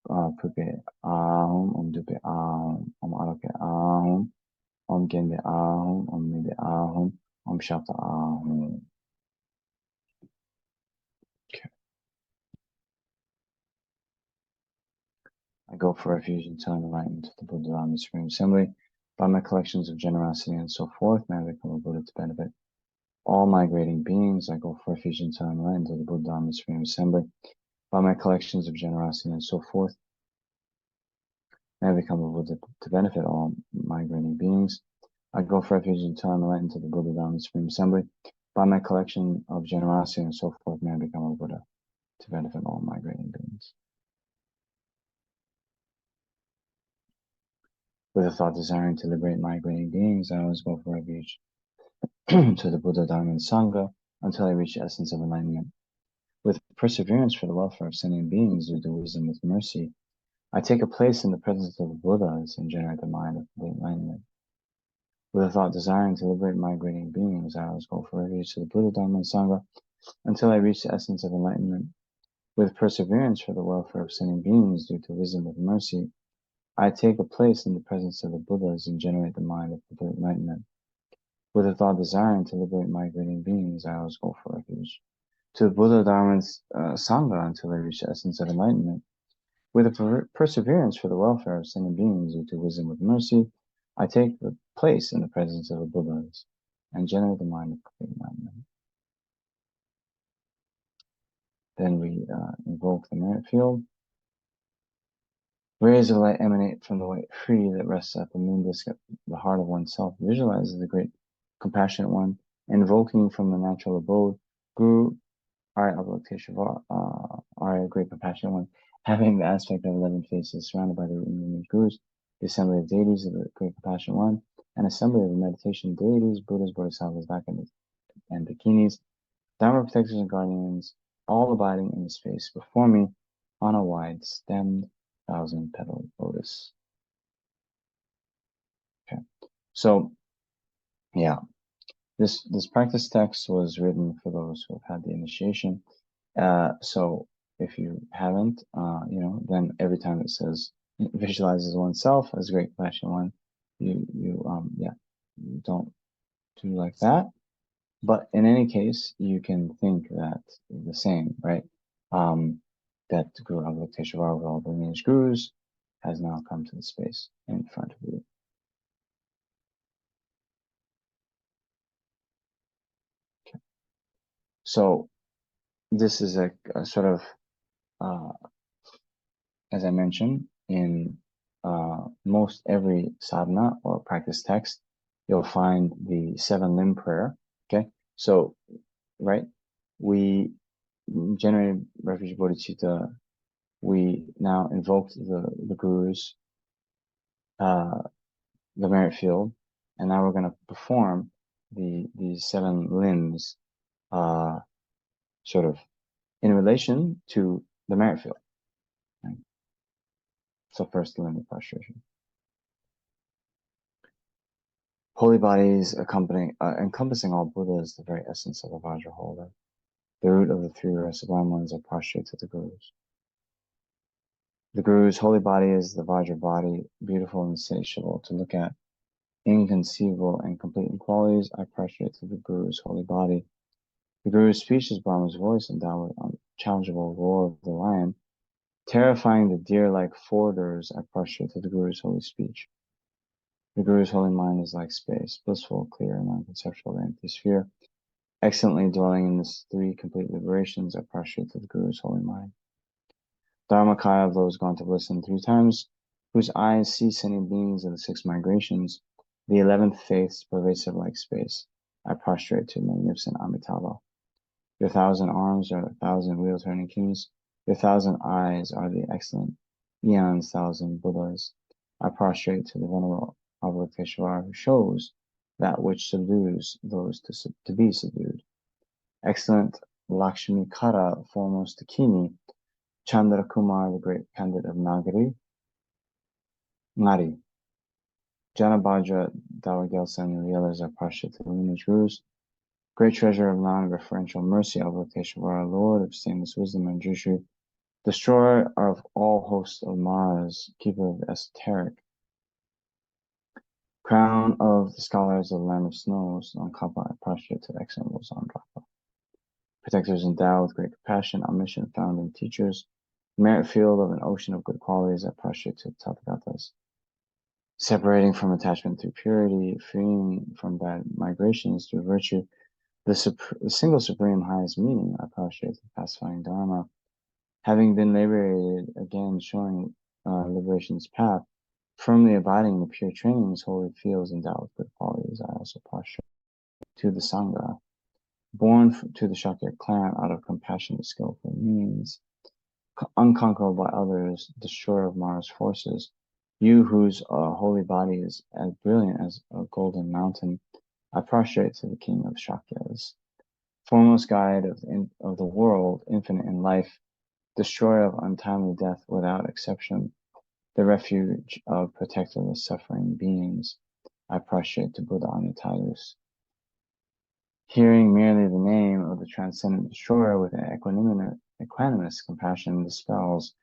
Om Pupe Ahum Om Dupe Ahum Om Aloke Ahum Om Gende Ahum Om Mide Ahum Om Shata Ahum. Okay. I go for refuge and turn enlightenment to the Buddha Dharma Supreme Assembly. By my collections of generosity and so forth, may I become a Buddha to benefit all migrating beings. I go for refuge and turn enlightenment to the Buddha Dharma Supreme Assembly. By my collections of generosity and so forth, may I become a Buddha to benefit all migrating beings. I go for refuge and turn enlightenment to the Buddha Dharma Supreme Assembly. By my collection of generosity and so forth, may I become a Buddha to benefit all migrating beings. With a thought desiring to liberate migrating beings, I always go for refuge to the Buddha, Dharma, and Sangha until I reach the essence of enlightenment. With perseverance for the welfare of sentient beings due to wisdom with mercy, I take a place in the presence of the Buddhas and generate the mind of complete enlightenment. With a thought desiring to liberate migrating beings, I always go for refuge to the Buddha, Dharma, and Sangha until I reach the essence of enlightenment. With perseverance for the welfare of sentient beings due to wisdom with mercy, I take a place in the presence of the Buddhas and generate the mind of complete enlightenment. With a thought desiring to liberate migrating beings, I always go for refuge to the Buddha, Dharma, and Sangha until I reach the essence of enlightenment. With a perseverance for the welfare of sentient beings due to wisdom with mercy, I take the place in the presence of the Buddhas and generate the mind of complete enlightenment. Then we invoke the merit field. Rays of light emanate from the white tree that rests at the moon disk at the heart of oneself. Visualizes the great compassionate one, invoking from the natural abode, Guru Arya Avalokiteshvara, Arya, great compassionate one, having the aspect of 11 faces, surrounded by the illuminated gurus, the assembly of deities of the great compassionate one, an assembly of meditation deities, Buddhas, Bodhisattvas, and Dakinis, Dharma protectors and guardians, all abiding in the space before me on a wide-stemmed 1,000-petaled lotus. Okay, so yeah, this practice text was written for those who have had the initiation. So if you haven't, then every time it says visualizes oneself as a great compassionate one, you don't do like that. But in any case, you can think that the same, right? That Guru Avalokiteshvara of all the lineage gurus has now come to the space in front of you. Okay. So this is a sort of, as I mentioned, in most every sadhana or practice text, you'll find the 7-limb prayer. Okay, so right, we generated refuge bodhicitta. We now invoked the gurus, the merit field, and now we're going to perform these 7 limbs, sort of in relation to the merit field. Right? So first, limb of prostration. Holy bodies encompassing all Buddhas, the very essence of a Vajra holder. The root of the 3 rare sublime ones are prostrate to the Gurus. The Guru's holy body is the Vajra body, beautiful and insatiable to look at, inconceivable and complete in qualities. I prostrate to the Guru's holy body. The Guru's speech is Brahma's voice, endowed with unchallengeable roar of the lion, terrifying the deer-like forders. I prostrate to the Guru's holy speech. The Guru's holy mind is like space, blissful, clear, and non-conceptual, the empty sphere. Excellently dwelling in the 3 complete liberations, I prostrate to the Guru's holy mind. Dharmakaya of those gone to bliss in 3 times, whose eyes see sentient beings of the 6 migrations, the 11th faiths pervasive like space. I prostrate to magnificent Amitabha. Your 1,000 arms are 1,000 wheel-turning kings. Your 1,000 eyes are the excellent eons, 1,000 Buddhas. I prostrate to the venerable Avalokiteshvara, who shows that which subdues those to be subdued. Excellent Lakshmi Kara, foremost Dakini, Chandra Kumar, the great Pandit of Nagari, Ngari. Janabhadra Dawagelsan realized our Pasha to the lineage ruse. Great treasure of non-referential mercy, Avalokiteshvara, Lord of stainless wisdom and Jushu, destroyer of all hosts of Maras, keeper of esoteric, crown of the scholars of the land of snows, on Kappa, prostrate to excellent was on Drapa. Protectors endowed with great compassion, omniscient founding teachers, merit field of an ocean of good qualities, I prostrate to Tathagatas. Separating from attachment through purity, freeing from bad migrations through virtue, the single supreme highest meaning, I prostrate to pacifying Dharma. Having been liberated, again showing liberation's path, firmly abiding in the pure trainings, holy fields endowed with good qualities, I also prostrate to the Sangha. Born to the Shakya clan out of compassionate, skillful means, unconquerable by others, destroyer of Mara's forces, you whose holy body is as brilliant as a golden mountain, I prostrate to the king of Shakyas. Foremost guide of the world, infinite in life, destroyer of untimely death without exception, the refuge of protectorless suffering beings, I prostrate to Buddha Anutayus. Hearing merely the name of the transcendent destroyer with an equanimous compassion dispels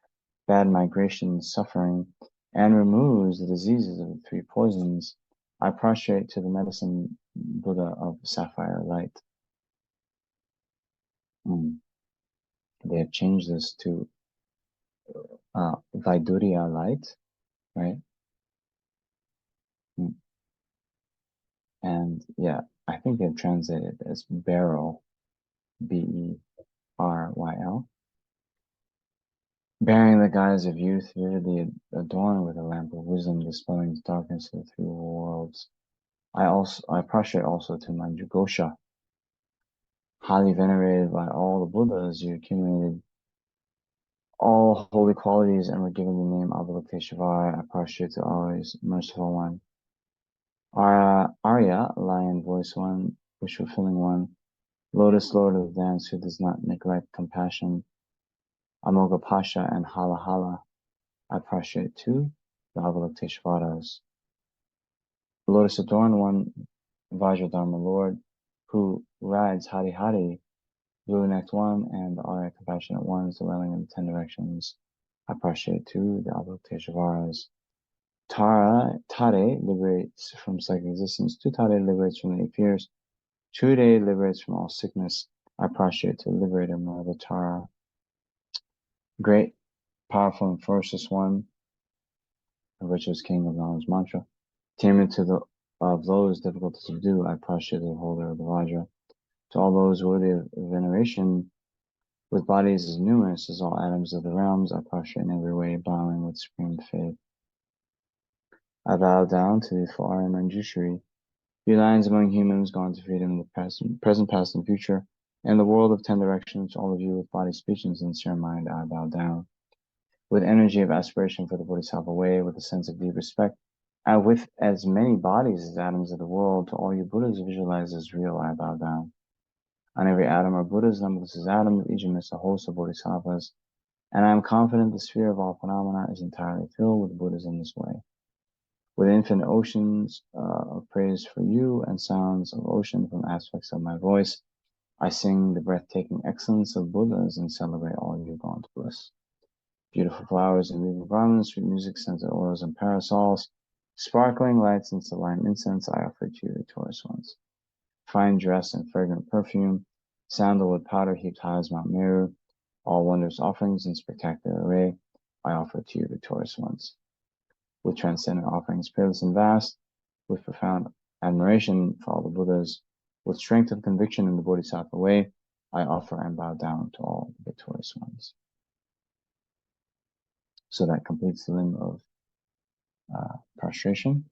bad migration, suffering, and removes the diseases of the three poisons, I prostrate to the medicine Buddha of sapphire light. They have changed this to Vaidurya light, right? And yeah, I think they've translated it as beryl, Beryl. Bearing the guise of youth, vividly adorned with a lamp of wisdom, dispelling the darkness of the three worlds. I prostrate also to Manjughosha, highly venerated by all the Buddhas. You accumulated all holy qualities and were given the name Avalokiteshvara. I prostrate to always merciful one. Arya, lion voice one, wish fulfilling one, lotus lord of the dance who does not neglect compassion. Amoga Pasha and Hala Hala, I prostrate to the Avalokiteshvaras. The lotus adorned one, Vajradharma Lord, who rides Hari Hari, blue necked one, and the Arya compassionate ones, dwelling in the 10 directions. I prostrate to the Avalokiteshvaras. Tare liberates from psychic existence. Tutare liberates from the eight fears. Chude liberates from all sickness. I prostrate to liberator Mother Tara. Great, powerful, and ferocious one, the richest king of knowledge mantra. Tamer of those difficult to subdue, I prostrate to the holder of the Vajra. To all those worthy of veneration, with bodies as numerous as all atoms of the realms, I prostrate in every way, bowing with supreme faith. I bow down to the far and Manjushri, the lions among humans gone to freedom in the present, past, and future, and the world of 10 directions, all of you with body, speech, and sincere mind, I bow down. With energy of aspiration for the Bodhisattva way, with a sense of deep respect, and with as many bodies as atoms of the world, to all you Buddhas visualized as real, I bow down. On every atom are Buddhas, numberless as atoms, each amidst a host of Bodhisattvas, and I am confident the sphere of all phenomena is entirely filled with Buddhas in this way. With infinite oceans of praise for you and sounds of ocean from aspects of my voice, I sing the breathtaking excellence of Buddhas and celebrate all you gone to bliss. Beautiful flowers and weaving garments, sweet music, scented oils and parasols, sparkling lights and sublime incense I offer to you, victorious ones. Fine dress and fragrant perfume, sandalwood powder heaped high as Mount Meru, all wondrous offerings in spectacular array I offer to you, victorious ones. With transcendent offerings peerless and vast, with profound admiration for all the Buddhas, with strength of conviction in the Bodhisattva way, I offer and bow down to all the victorious ones. So that completes the limb of prostration.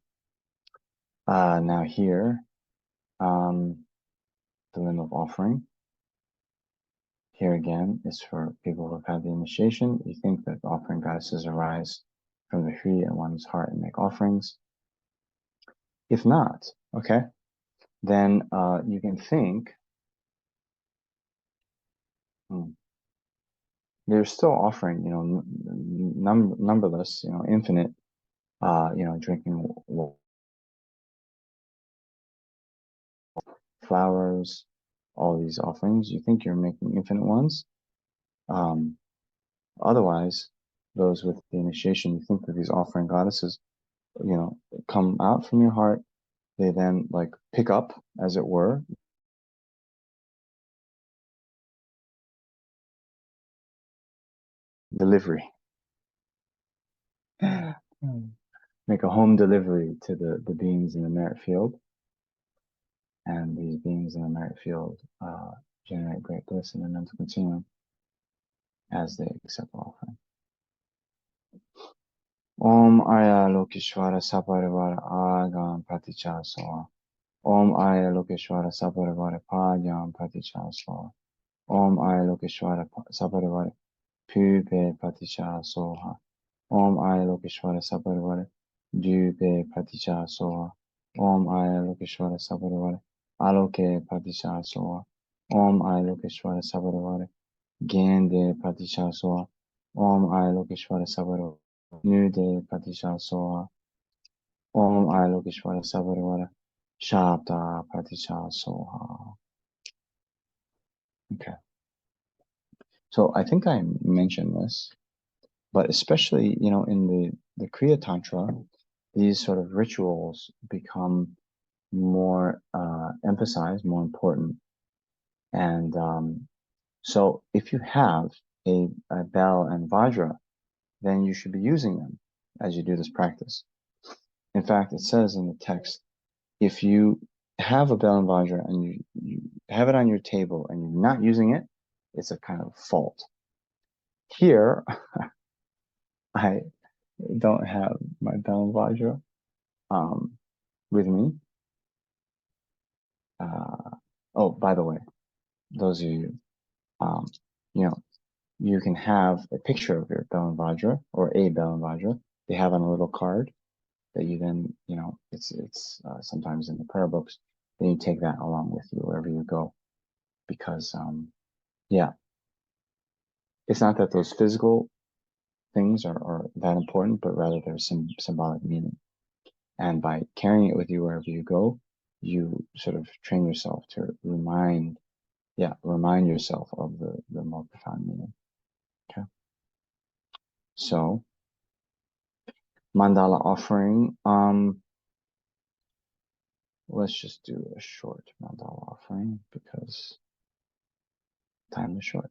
Now here, the limb of offering. Here again is for people who have had the initiation. You think that offering goddesses arise from the Hri in one's heart and make offerings. If not, okay, then you can think they're still offering, numberless, infinite drinking flowers, all these offerings. You think you're making infinite ones. Um, Otherwise, those with the initiation, you think that these offering goddesses, come out from your heart. They then like pick up, as it were, delivery. Make a home delivery to the beings in the merit field, and these beings in the merit field generate great bliss in the mental continuum as they accept offering. Om Arya Lokeshwara Saparivara Agam Pratichasoa. Om Arya Lokeshwara Saparivara Padyam Pratichasoa. Om Arya Lokeshwara Saparivara Pupe Pratichasoha. Om Arya Lokeshwara Saparivara Dupe Pratichasoha. Om Arya Lokeshwara Saparivara Aloke Pratichasoha. Om Arya Lokeshwara Saparivara Gende Pratichasoha. Om Arya Lokeshwara Saparivara Nude Pratichasoha. Om Arya Lokeshwara Saparivara Shabda Pratichasoha. Okay. So I think I mentioned this, but especially, in the Kriya Tantra, these sort of rituals become more emphasized, more important. And so if you have a bell and vajra, then you should be using them as you do this practice. In fact, it says in the text, if you have a bell and vajra and you have it on your table and you're not using it, it's a kind of fault. Here, I don't have my bell and vajra with me. Oh, by the way, those of you, you can have a picture of your bell and vajra or a bell and vajra. They have on a little card that you then, it's sometimes in the prayer books. Then you take that along with you wherever you go, because yeah, it's not that those physical things are that important, but rather there's some symbolic meaning. And by carrying it with you wherever you go, you sort of train yourself to remind yourself of the more profound meaning. Okay. So mandala offering, let's just do a short mandala offering because time is short.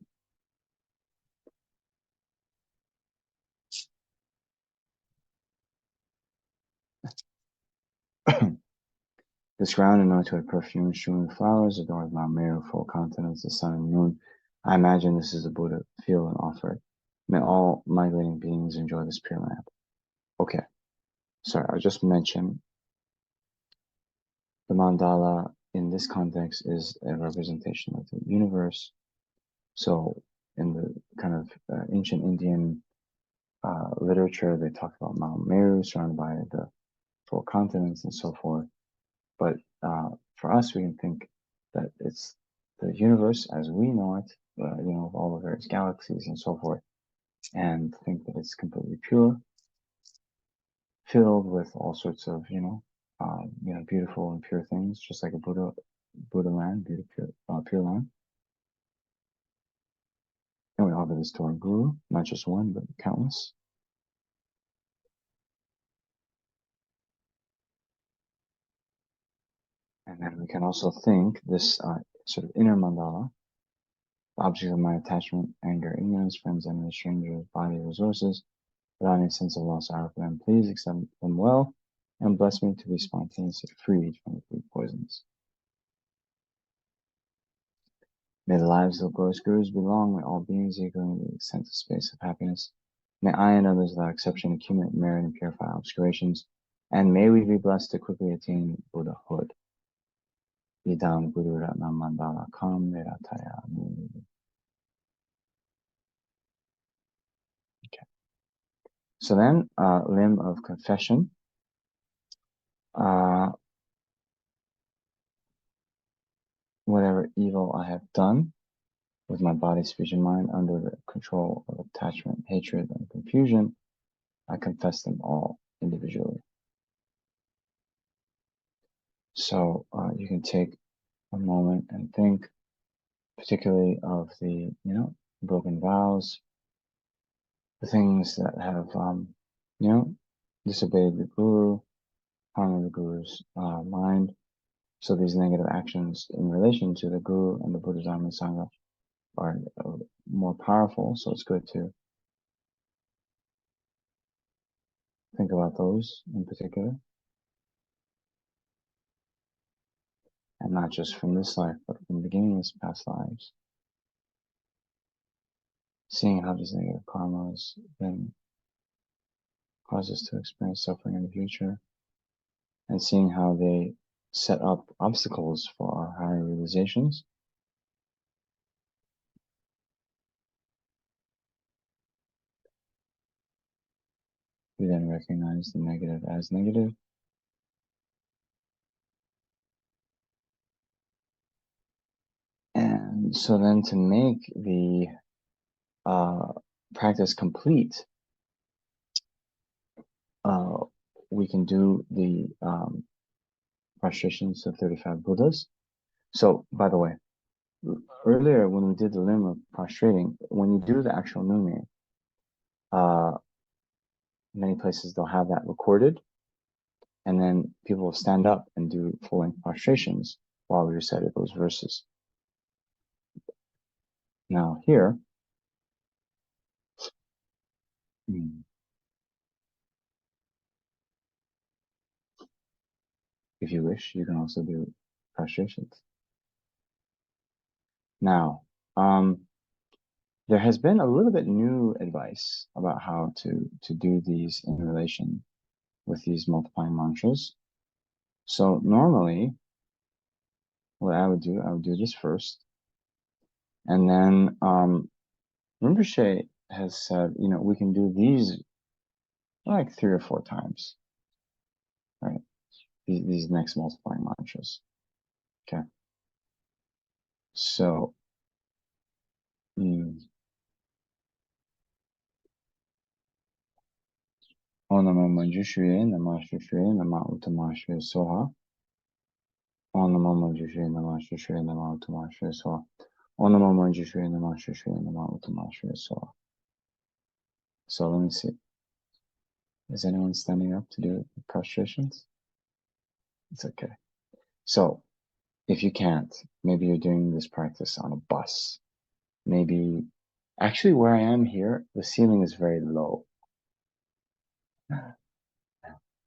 This ground anointed with perfume, strewn with flowers, adorned Mount Meru, full continents, the sun and moon. I imagine this is the Buddha. Feel and offer it. May all migrating beings enjoy this pure lamp. Okay. Sorry, I just mentioned the mandala in this context is a representation of the universe. So in the kind of ancient Indian literature, they talk about Mount Meru surrounded by the four continents and so forth. But for us, we can think that it's the universe as we know it, of all the various galaxies and so forth, and think that it's completely pure, filled with all sorts of, beautiful and pure things, just like a Buddha land, beautiful, pure land. And we offer this to our guru, not just one, but countless. And then we can also think this sort of inner mandala, the object of my attachment, anger, ignorance, friends, enemies, strangers, body, resources, without any sense of loss or for them. Please accept them well and bless me to be spontaneously freed from the three poisons. May the lives of glorious gurus be long. May all beings equal in the extensive space of happiness. May I and others without exception accumulate merit and purify obscurations. And may we be blessed to quickly attain Buddhahood. Idam Guru Ratnam Mandala Kam Verataya. Okay. So then, limb of confession. Whatever evil I have done with my body, speech, and mind under the control of attachment, hatred, and confusion, I confess them all. individually. So you can take a moment and think particularly of the, broken vows, the things that have, disobeyed the guru, harming the guru's mind. So these negative actions in relation to the guru and the Buddha Dharma and Sangha are more powerful. So it's good to think about those in particular, and not just from this life, but from beginningless past lives. Seeing how these negative karmas then cause us to experience suffering in the future, and seeing how they set up obstacles for our higher realizations. We then recognize the negative as negative. And so then to make the practice complete, we can do the prostrations of 35 Buddhas. So, by the way, earlier when we did the limb of prostrating, when you do the actual nune, many places they'll have that recorded, and then people will stand up and do full-length prostrations while we recited those verses. Now here, if you wish, you can also do prostrations. Now, there has been a little bit new advice about how to do these in relation with these multiplying mantras. So normally, what I would do this first, and then Rinpoche has said, we can do these like 3 or 4 times, right? These next multiplying mantras. Okay. So, Om Namo Manjushriye, Namah Shriye, Namah Uttama Shriye Soha. Om Namo Manjushriye, Namah Shriye, Namah Uttama Shriye Soha. Om Namo Manjushriye, Namah Shriye, Namah Uttama Shriye Soha. So let me see. Is anyone standing up to do prostrations? It's okay. So if you can't, maybe you're doing this practice on a bus. Maybe, actually where I am here, the ceiling is very low.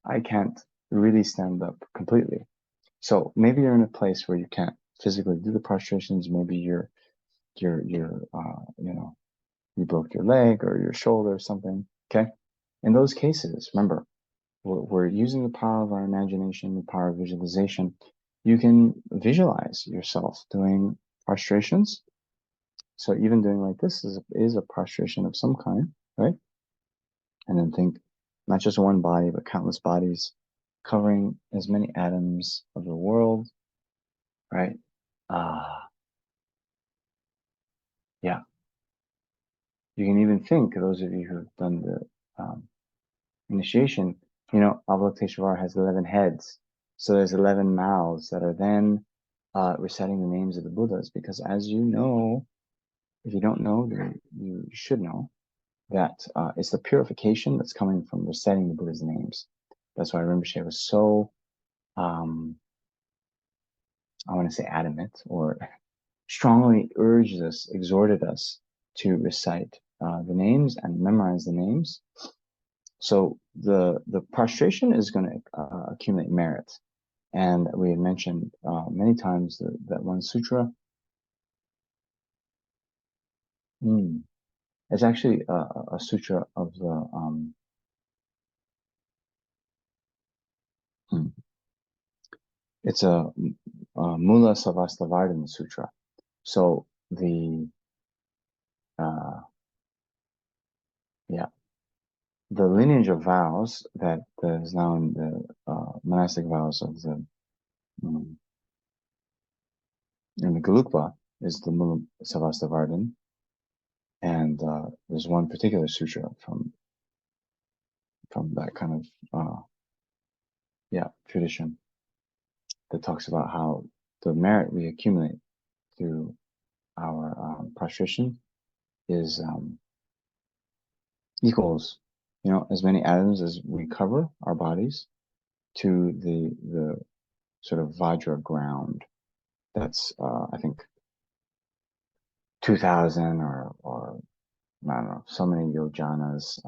I can't really stand up completely. So maybe you're in a place where you can't physically do the prostrations. Maybe you broke your leg or your shoulder or something. Okay. In those cases, remember, we're using the power of our imagination, the power of visualization. You can visualize yourself doing prostrations. So even doing like this is a prostration of some kind, right? And then think not just one body, but countless bodies covering as many atoms of the world, right? Yeah. You can even think, those of you who've done the initiation, Avalokiteshvara has 11 heads. So there's 11 mouths that are then reciting the names of the Buddhas, because as you know, if you don't know, you should know that it's the purification that's coming from reciting the Buddha's names. That's why Rinpoche was so, I want to say adamant, or strongly urged us, exhorted us to recite the names and memorize the names. So the prostration is going to accumulate merit. And we had mentioned many times that one sutra. It's actually a sutra of the it's a Mula Savastivardhana Sutra. So the lineage of vows that is now in the monastic vows of the in the Gelugpa is the Mula Savastivardhana, and there's one particular sutra from that kind of tradition that talks about how the merit we accumulate through our prostration is equals, as many atoms as we cover our bodies to the sort of Vajra ground. That's I think 2,000 or I don't know, so many yojanas,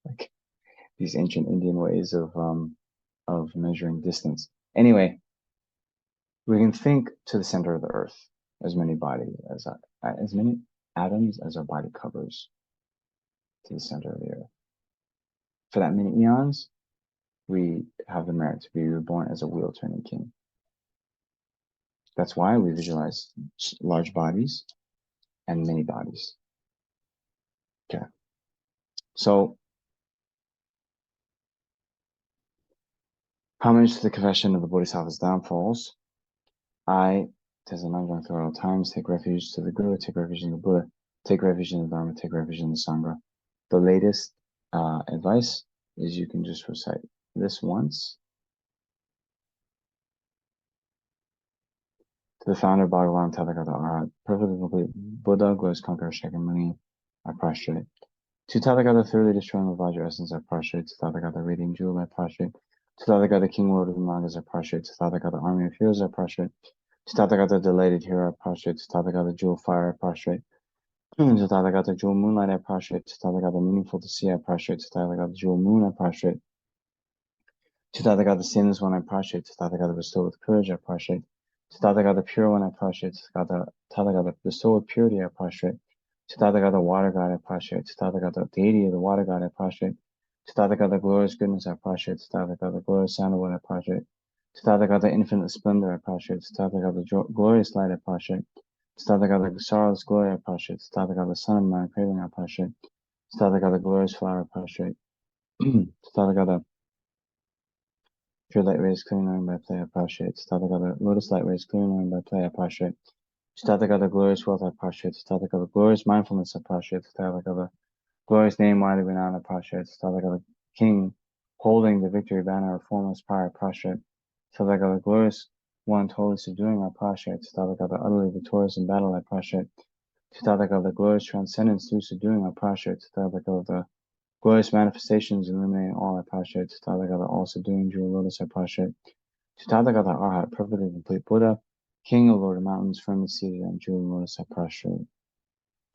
like these ancient Indian ways of measuring distance. Anyway, we can think to the center of the earth, as many atoms as our body covers to the center of the earth. For that many eons, we have the merit to be reborn as a wheel-turning king. That's why we visualize large bodies and many bodies. Okay. So, homage to the confession of the Bodhisattva's downfalls. I, Tezanang through all times, take refuge to the Guru, take refuge in the Buddha, take refuge in the Dharma, take refuge in the Sangha. The latest advice is you can just recite this once. To the founder, Bhagavan, Tathagata Arhat, perfectly complete Buddha, glorious conqueror, Shakyamuni, I prostrate. To Tathagata, thoroughly destroying the Vajra essence, I prostrate. To Tathagata, radiant jewel, I prostrate. To Tathagata, king lord of the Magas, I prostrate. To Tathagata, army of heroes, I prostrate. To Tathagata, delighted hero, I prostrate. To Tathagata, jewel fire, I prostrate. To Tathagata, jewel moonlight, I prostrate. To Tathagata, meaningful to see, I prostrate. To Tathagata, jewel moon, I prostrate. To Tathagata, sinless one, I prostrate. To Tathagata, bestowed with courage, I prostrate. To Tathagata, pure one, I prostrate. To Tathagata, bestowed with purity, I prostrate. To Tathagata, water god, I prostrate. To Tathagata, deity of the water god, I prostrate. To Tathagata, glorious goodness, I prostrate. To Tathagata, glorious sandalwood, I prostrate. To Tathagata, infinite splendor, I prostrate. To Tathagata, glorious light, I prostrate. To Tathagata, sorrowless glory, I prostrate. To Tathagata, son of my craving, I prostrate. To Tathagata, glorious flower, I prostrate. To Tathagata, pure light rays, clear knowing by play, I prostrate. To Tathagata, lotus light rays, clear knowing by play, I prostrate. To Tathagata, glorious wealth, I prostrate. To Tathagata, glorious mindfulness, I prostrate. To Tathagata, glorious name, widely renowned, I prostrate. To Tathagata, king, holding the victory banner of formless power, I prostrate. To Tathagata, glorious one, totally subduing, I prostrate. To Tathagata, utterly victorious in battle, I prostrate. To Tathagata, glorious transcendence through subduing, I prostrate. To Tathagata, glorious manifestations illuminating all, I prostrate. To Tathagata, all subduing jewel lotus, I prostrate. To Tathagata Arhat, perfectly complete Buddha, king of Lord of mountains, firmly seated on jewel lotus, I prostrate.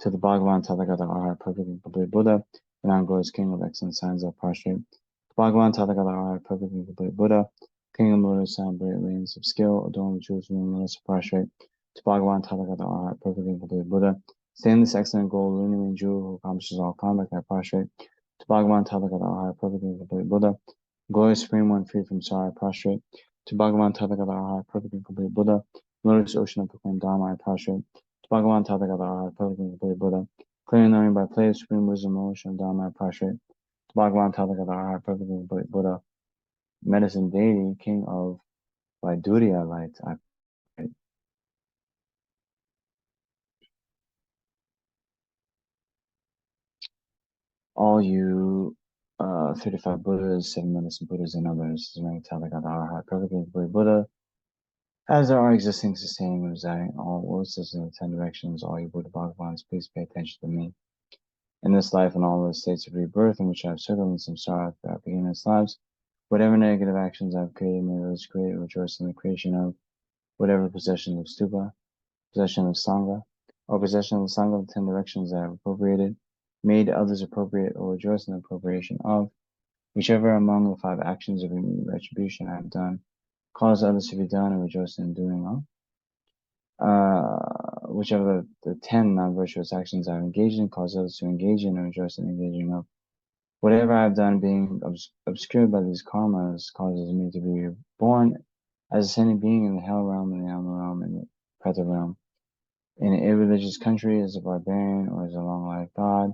To the Bhagavan Tathagata Arhat, perfectly complete Buddha, renowned glorious king of excellent signs, I prostrate. To Bhagavan Tathagata Arhat, perfectly complete Buddha, king of lotus, sound brilliant radiance of skill, adorned with jewels, lotus, I prostrate. To Bhagavan Tathagata Arhat, perfectly complete Buddha, stainless excellent gold, illuminating jewel who accomplishes all conduct, I prostrate. To Bhagavan Tathagata Arhat, perfectly complete Buddha, glorious supreme one, free from sorrow, I prostrate. To Bhagavan Tathagata Arhat, perfectly complete Buddha, lotus ocean of proclaimed Dharma, I prostrate. To Bhagavan Tathagata Arhat, perfectly complete Buddha, clear and learning by play of supreme wisdom, ocean of Dharma, I prostrate. To Bhagavan Tathagata Arhat, perfectly complete Buddha, medicine deity, king of Vaidurya light, I prostrate. All you 35 Buddhas, 7 medicine Buddhas, and others, Tathagata Arhat, perfectly complete Buddha, as there are existing, sustaining, residing in all worlds, in the 10 directions, all you Buddha Bhagavans, please pay attention to me. In this life and all the states of rebirth in which I have circled in samsara throughout beginner's lives, whatever negative actions I have created, may those create rejoice in the creation of whatever possession of stupa, possession of sangha, or possession of the sangha of the 10 directions I have appropriated, made others appropriate or rejoice in the appropriation of, whichever among the 5 actions of immediate retribution I have done, cause others to be done and rejoice in doing of, whichever the 10 non-virtuous actions I have engaged in, cause others to engage in and rejoice in engaging of. Whatever I have done being obscured by these karmas causes me to be reborn as a sentient being in the hell realm, in the Alma realm, in the Preta realm, in an irreligious country as a barbarian or as a long-lived god,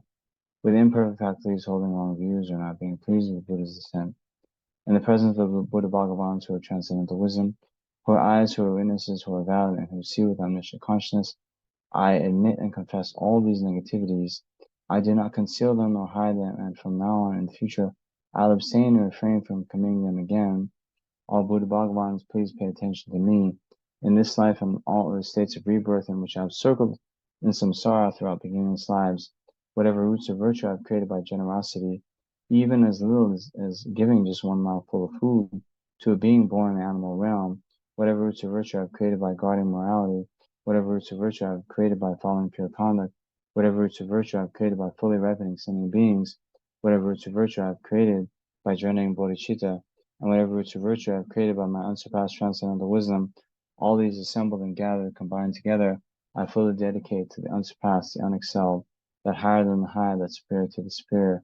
with imperfect faculties holding wrong views or not being pleased with Buddha's descent. In the presence of the Buddha Bhagavans who are transcendental wisdom, who are eyes, who are witnesses, who are valid, and who see with omniscient consciousness, I admit and confess all these negativities I do not conceal them nor hide them, and from now on in the future, I'll abstain and refrain from committing them again. All Buddha Bhagavans, please pay attention to me. In this life and all other states of rebirth in which I have circled in samsara throughout beginningless lives, whatever roots of virtue I have created by generosity, even as little as giving just one mouthful of food to a being born in the animal realm, whatever roots of virtue I have created by guarding morality, whatever roots of virtue I have created by following pure conduct, whatever roots of virtue I have created by fully ripening sentient beings, whatever roots of virtue I have created by journeying bodhicitta, and whatever roots of virtue I have created by my unsurpassed transcendental wisdom, all these assembled and gathered, combined together, I fully dedicate to the unsurpassed, the unexcelled, that higher than the high, that superior to the superior.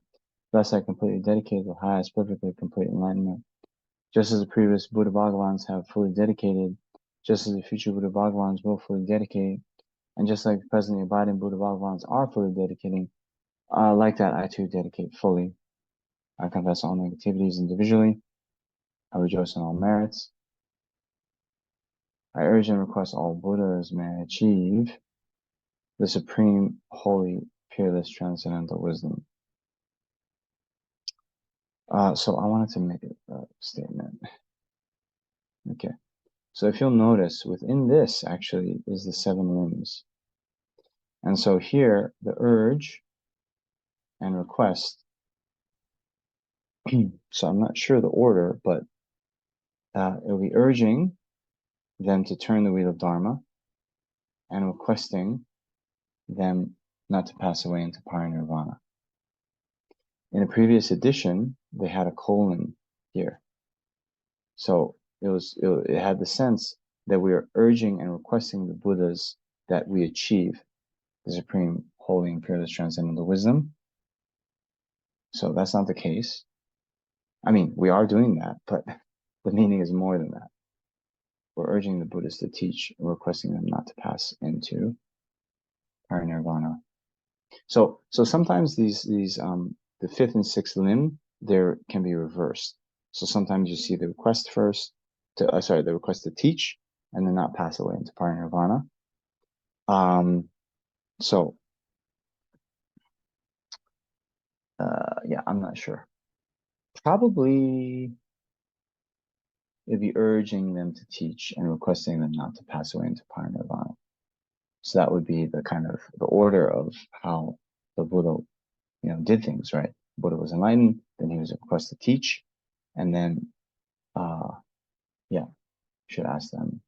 Thus I completely dedicate to the highest, perfectly complete enlightenment. Just as the previous Buddha Bhagavans have fully dedicated, just as the future Buddha Bhagavans will fully dedicate, and just like the presently abiding Buddha Bhagavans are fully dedicating, like that I too dedicate fully. I confess all negativities individually. I rejoice in all merits. I urge and request all Buddhas may achieve the supreme, holy, peerless, transcendental wisdom. So I wanted to make a statement. Okay. So if you'll notice, within this actually is the 7 limbs. And so here, the urge and request. So I'm not sure the order, but it'll be urging them to turn the wheel of Dharma and requesting them not to pass away into parinirvana. In a previous edition, they had a colon here. So it had the sense that we are urging and requesting the Buddhas that we achieve the supreme, holy, and peerless transcendental wisdom. So that's not the case. I mean, we are doing that, but the meaning is more than that. We're urging the Buddhas to teach and requesting them not to pass into parinirvana. So sometimes the 5th and 6th limb there can be reversed. So sometimes you see the request first the request to teach and then not pass away into parinirvana. Yeah, I'm not sure. Probably it'd be urging them to teach and requesting them not to pass away into parinirvana. So that would be the kind of the order of how the Buddha, did things, right? Buddha was enlightened, then he was requested to teach, and then, should ask them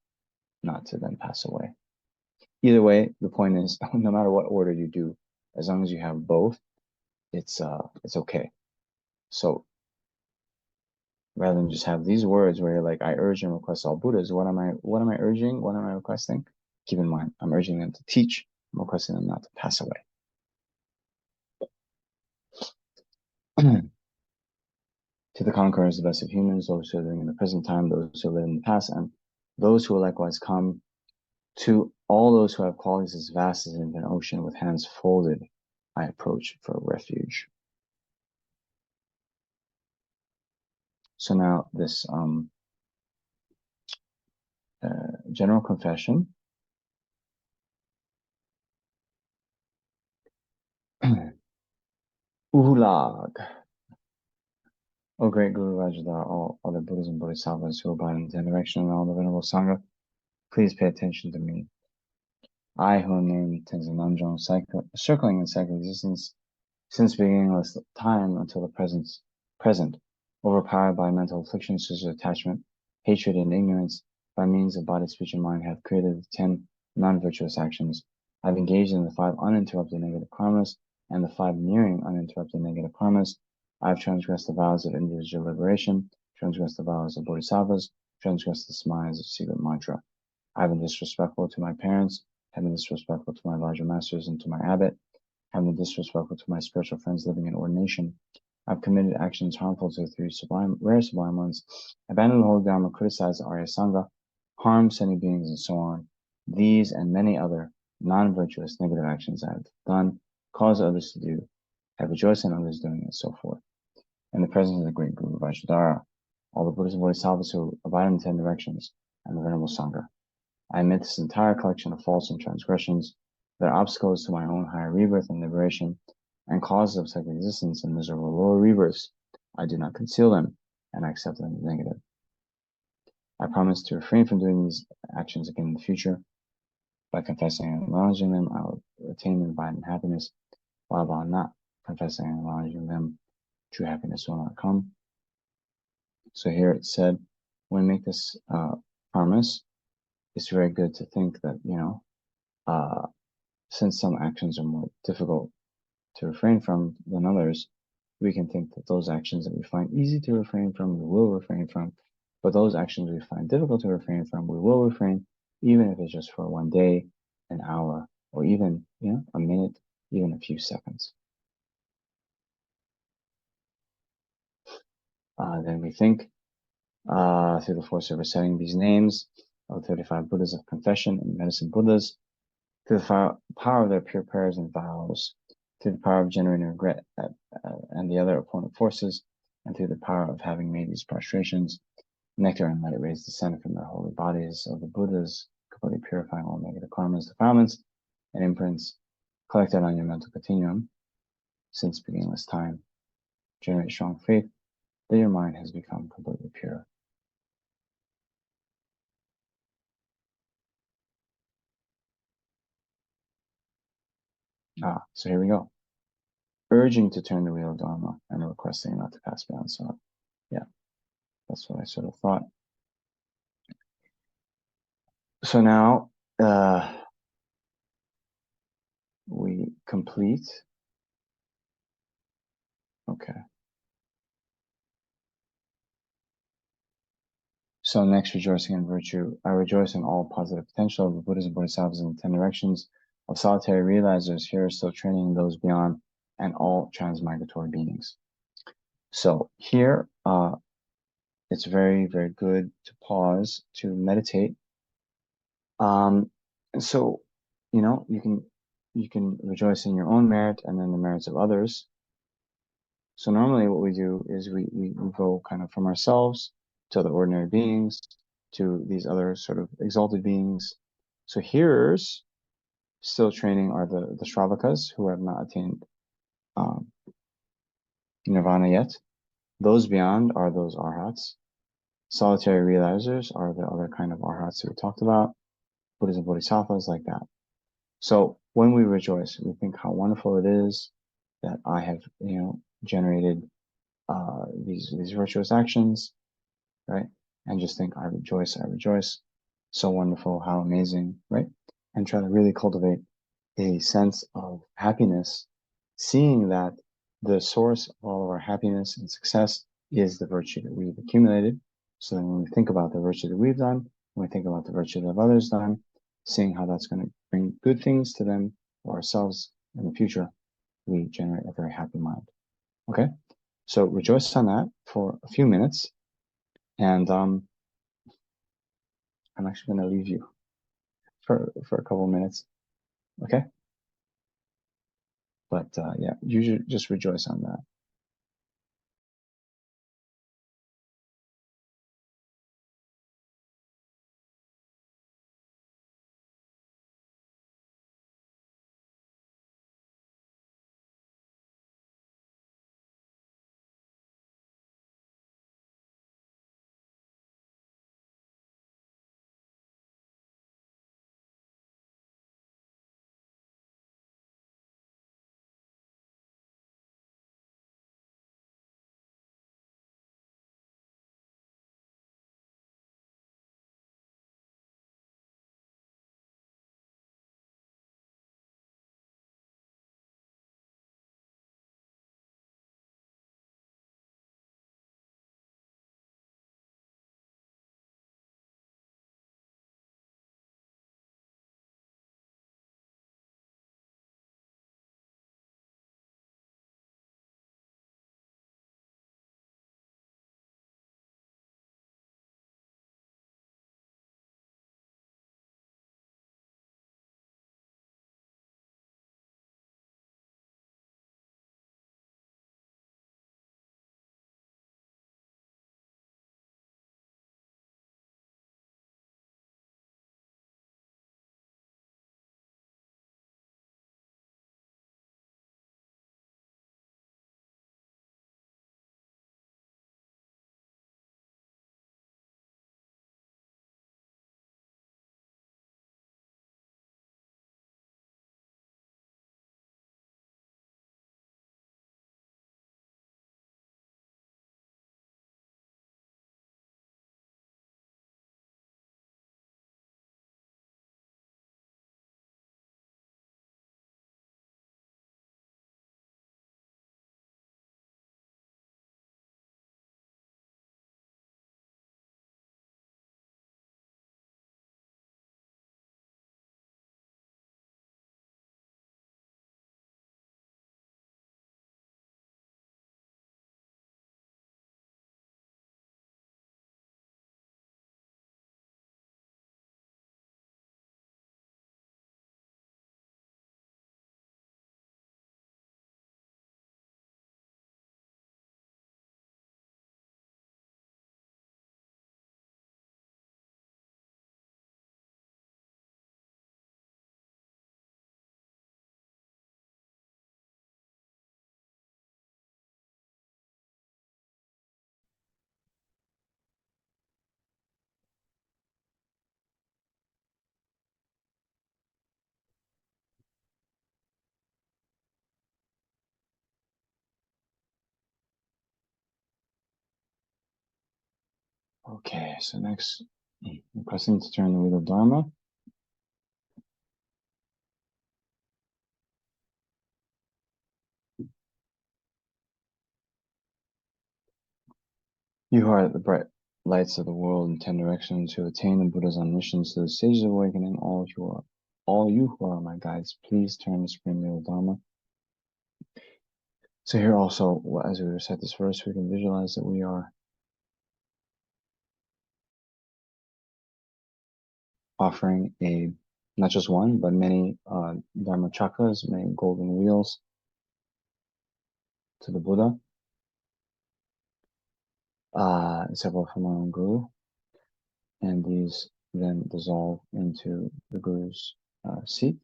not to then pass away. Either way, the point is, no matter what order you do, as long as you have both, it's okay. So rather than just have these words where you're like, I urge and request all Buddhas, what am I urging? What am I requesting? Keep in mind, I'm urging them to teach, I'm requesting them not to pass away. To the conquerors, the best of humans, those who are living in the present time, those who live in the past, and those who will likewise come, to all those who have qualities as vast as an infinite ocean, with hands folded, I approach for refuge. So now this general confession. Ulag. O great Guru Rajadhar, all other Buddhas and Bodhisattvas who abide in the direction and all the Venerable Sangha, please pay attention to me. I, who am named Tenzin Namjong, circling in cyclic existence since beginningless time until the present, overpowered by mental afflictions such as attachment, hatred, and ignorance, by means of body, speech, and mind, have created the 10 non-virtuous actions. I've engaged in the 5 uninterrupted negative karmas and the 5 nearing uninterrupted negative karmas. I've transgressed the vows of individual liberation, transgressed the vows of bodhisattvas, transgressed the smiles of secret mantra. I've been disrespectful to my parents, have been disrespectful to my larger masters and to my abbot, have been disrespectful to my spiritual friends living in ordination. I've committed actions harmful to the 3 rare sublime ones, abandoned the holy Dharma, criticized the Arya Sangha, harmed sentient beings, and so on. These and many other non-virtuous negative actions I have done, caused others to do, have rejoiced in others doing, and so forth. In the presence of the great Guru Vajradhara, all the Buddhas and Bodhisattvas who abide in the 10 directions, and the Venerable Sangha, I admit this entire collection of faults and transgressions that are obstacles to my own higher rebirth and liberation, and causes of psychic existence and miserable lower rebirths. I do not conceal them, and I accept them as negative. I promise to refrain from doing these actions again in the future. By confessing and acknowledging them, I will attain enlightenment and happiness, while by not confessing and acknowledging them, true happiness will not come. So here it said, when we make this promise, it's very good to think that, since some actions are more difficult to refrain from than others, we can think that those actions that we find easy to refrain from, we will refrain from. But those actions we find difficult to refrain from, we will refrain, even if it's just for one day, an hour, or even, a minute, even a few seconds. Then we think through the force of reciting these names of 35 Buddhas of confession and medicine Buddhas, through the power of their pure prayers and vows, through the power of generating regret and the other opponent forces, and through the power of having made these prostrations, nectar and light rays descended from their holy bodies of the Buddhas, completely purifying all negative karmas, defilements, and imprints collected on your mental continuum since beginningless time. Generate strong faith that your mind has become completely pure. So here we go. Urging to turn the wheel of Dharma and requesting not to pass beyond sorrow. Yeah, that's what I sort of thought. So now we complete. Okay. So next, rejoicing in virtue. I rejoice in all positive potential of the Buddhas and Bodhisattvas in the 10 directions of solitary realizers here, still training those beyond, and all transmigratory beings. So here, it's very, very good to pause to meditate. And so, you can rejoice in your own merit and then the merits of others. So normally what we do is we go kind of from ourselves to the ordinary beings, to these other sort of exalted beings. So hearers still training are the Shravakas who have not attained nirvana yet. Those beyond are those arhats. Solitary realizers are the other kind of arhats that we talked about. Buddhas and bodhisattvas like that. So when we rejoice, we think how wonderful it is that I have, generated these virtuous actions, right? And just think, I rejoice. So wonderful, how amazing, right? And try to really cultivate a sense of happiness, seeing that the source of all of our happiness and success is the virtue that we've accumulated. So then when we think about the virtue that we've done, when we think about the virtue that others done, seeing how that's going to bring good things to them or ourselves in the future, we generate a very happy mind. Okay? So rejoice on that for a few minutes. And I'm actually going to leave you for a couple of minutes. Okay? But yeah, you should just rejoice on that. Okay, so next, requesting to turn the wheel of Dharma. You who are the bright lights of the world in 10 directions who attain the Buddha's omniscience to the stages of awakening, all you who are my guides, please turn the supreme wheel of Dharma. So here also, as we recite this verse, we can visualize that we are offering not just one, but many Dharma chakras, many golden wheels to the Buddha, several from our own Guru, and these then dissolve into the Guru's seat.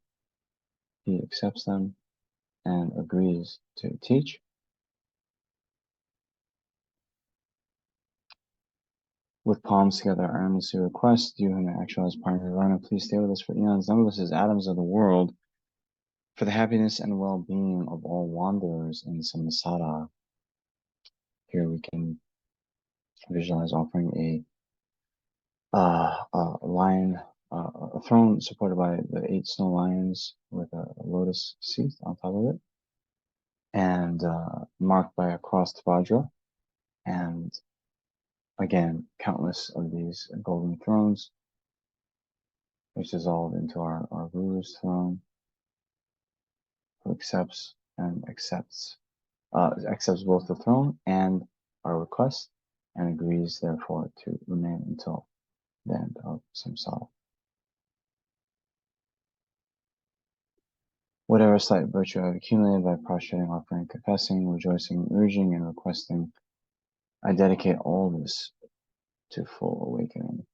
He accepts them and agrees to teach. With palms together, I earnestly request you who may actualize Parami Nirvana, please stay with us for eons, numberless as atoms of the world, for the happiness and well-being of all wanderers in samsara. Here we can visualize offering a lion, a throne supported by the 8 snow lions with a lotus seat on top of it, and marked by a crossed vajra, and again, countless of these golden thrones, which dissolve into our Guru's throne, who accepts both the throne and our request, and agrees therefore to remain until the end of samsara. Whatever slight virtue I have accumulated by prostrating, offering, confessing, rejoicing, urging, and requesting, I dedicate all this to full awakening.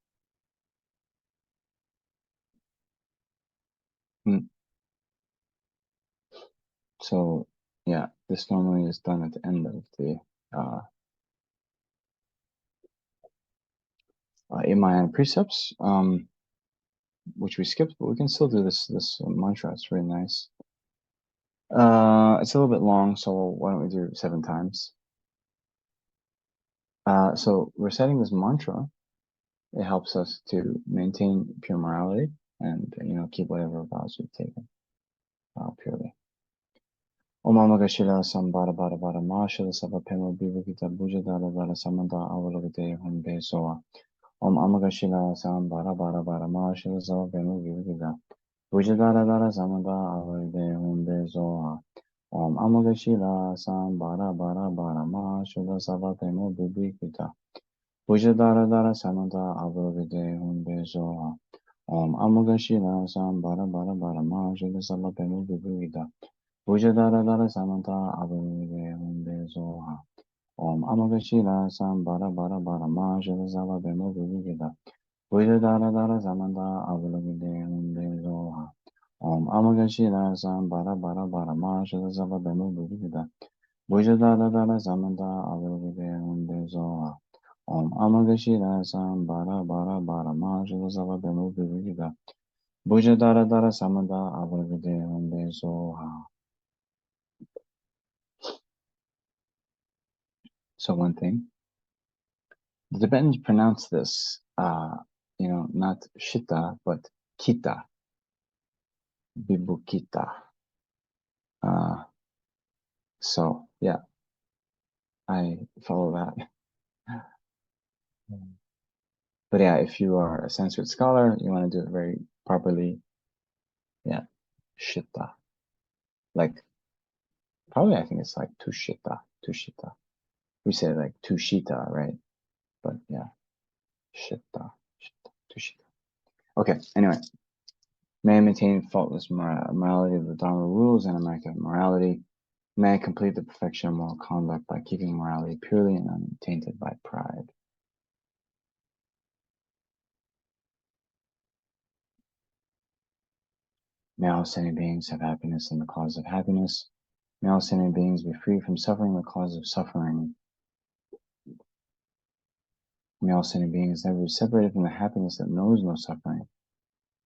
So, yeah, this normally is done at the end of the 8 Mahayana precepts, which we skipped, but we can still do this mantra. It's really nice. It's a little bit long, so why don't we do 7 times? So reciting this mantra, it helps us to maintain pure morality and, keep whatever vows we've taken purely. Om Amagashila Sambara Bara Bara Mashila Sabapema Bivakita Bujadara Dara Samanta Avalogate Humbe Soa. Om Amagashila Sambara Bara Bara Mashila Sabapema Bivakita Bujadara Dara Samanta Avalogate Humbe Soa. Om Amagashila Sambara Bara Bara Mashila Sabapema Bivakita Bujadara Dara Samanta Avalogate Humbe Soa. Om Amagashila Sambara Bara Bara Mashila Sabapema Bivakita Bujadara Dara Samanta Abhide Hunde Zoha. Om Amagashila Sambara Bara Bara Mashila Zava Bemo Vivigita. Bujadara Dara Samanta Abhide Hunde Zoha. Om Amagashila Sambara Bara Bara Mashila Zava Bemo Vivigita. Bujadara Dara Samanta Abhide Hunde Zoha. Om Amagashila Sambara Bara Bara Mashila Zava Bemo Vivigita. Bujadara Dara Samanta Abhide Hunde Zoha. So one thing, the Tibetans pronounce this, not shita, but kita, bibukita. So yeah, I follow that. But yeah, if you are a Sanskrit scholar, you want to do it very properly. Yeah, shita. Like, probably I think it's like tushita. We say like tushita, right? But yeah, shita, tushita. Okay, anyway. May I maintain faultless morality of the Dharma rules and immaculate morality. May I complete the perfection of moral conduct by keeping morality purely and untainted by pride. May all sentient beings have happiness in the cause of happiness. May all sentient beings be free from suffering the cause of suffering. May all sentient beings never be separated from the happiness that knows no suffering.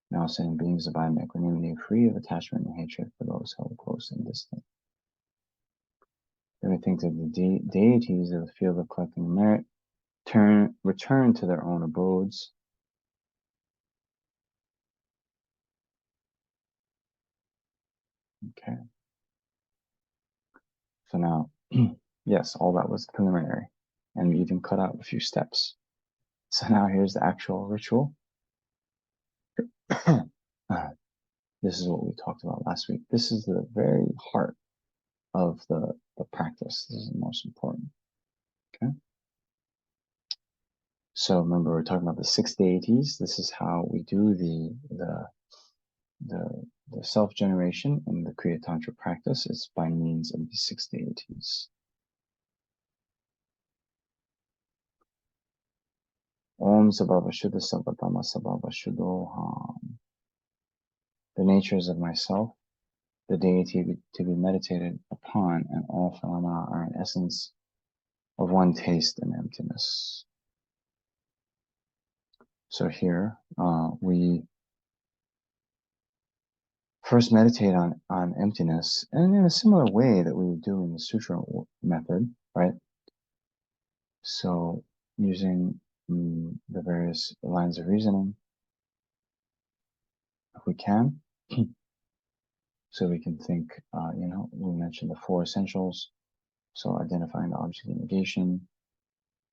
May all sentient beings abide in equanimity, free of attachment and hatred for those held close and distant. Then we think of the deities of the field of collecting merit. return to their own abodes. Okay. So now, yes, all that was preliminary, and we even cut out a few steps. So now here's the actual ritual. This is what we talked about last week. This is the very heart of the practice. This is the most important. Okay. So remember, we're talking about the 6 deities. This is how we do the self-generation in the Kriya Tantra practice. It's by means of the 6 deities. Om Sabhava Shuddha Savatama Sabhava Shuddhoham. The natures of myself, the deity to be meditated upon, and all phenomena are in essence of one taste and emptiness. So here we first meditate on emptiness, and in a similar way that we would do in the sutra method, right? So using the various lines of reasoning, if we can, so we can think, we mentioned the 4 essentials. So identifying the object of negation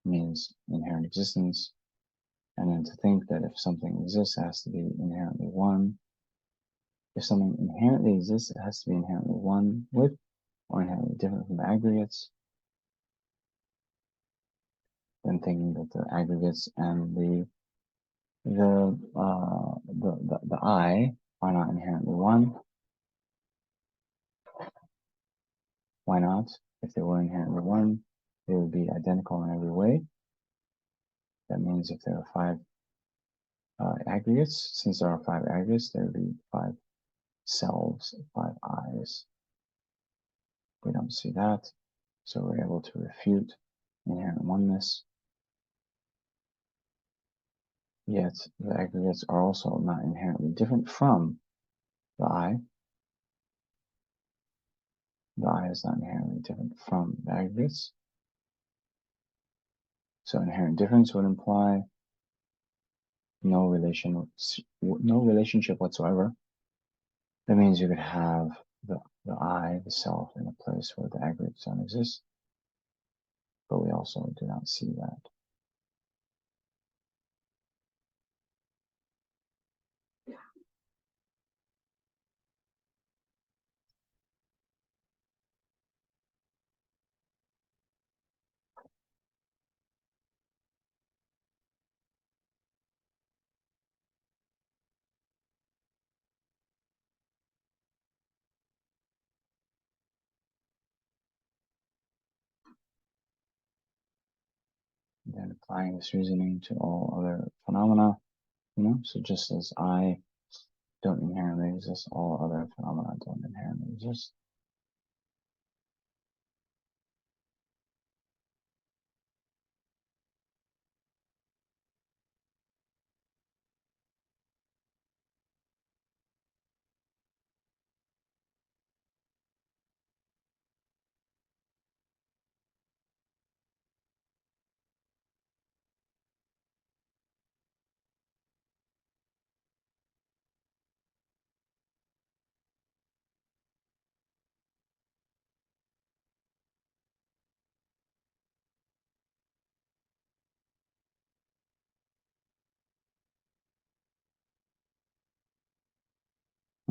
means inherent existence. And then to think that if something exists, it has to be inherently one. If something inherently exists, it has to be inherently one with or inherently different from the aggregates. Then thinking that the aggregates and the I are not inherently one. Why not? If they were inherently one, they would be identical in every way. That means if there are 5 aggregates, since there are 5 aggregates, there would be 5 selves, 5 I's. We don't see that, so we're able to refute inherent oneness. Yet the aggregates are also not inherently different from the I. The I is not inherently different from the aggregates. So inherent difference would imply no relationship whatsoever. That means you could have the I, the self, in a place where the aggregates don't exist. But we also do not see that. And then applying this reasoning to all other phenomena, so just as I don't inherently exist, all other phenomena don't inherently exist.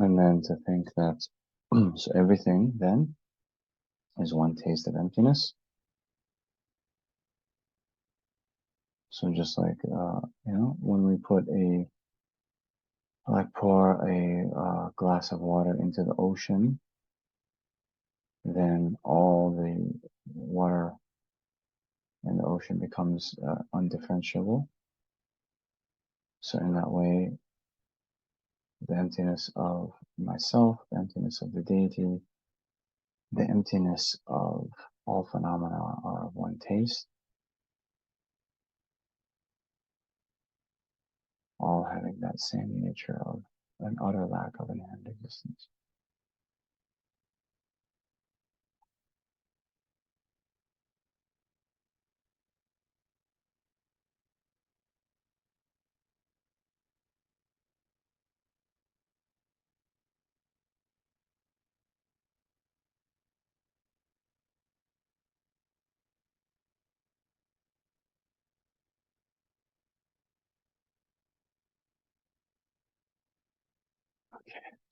And then to think that, so everything then is one taste of emptiness. So just like, when we pour a glass of water into the ocean, then all the water in the ocean becomes undifferentiable. So in that way, the emptiness of myself, the emptiness of the deity, the emptiness of all phenomena are of one taste, all having that same nature of an utter lack of inherent existence.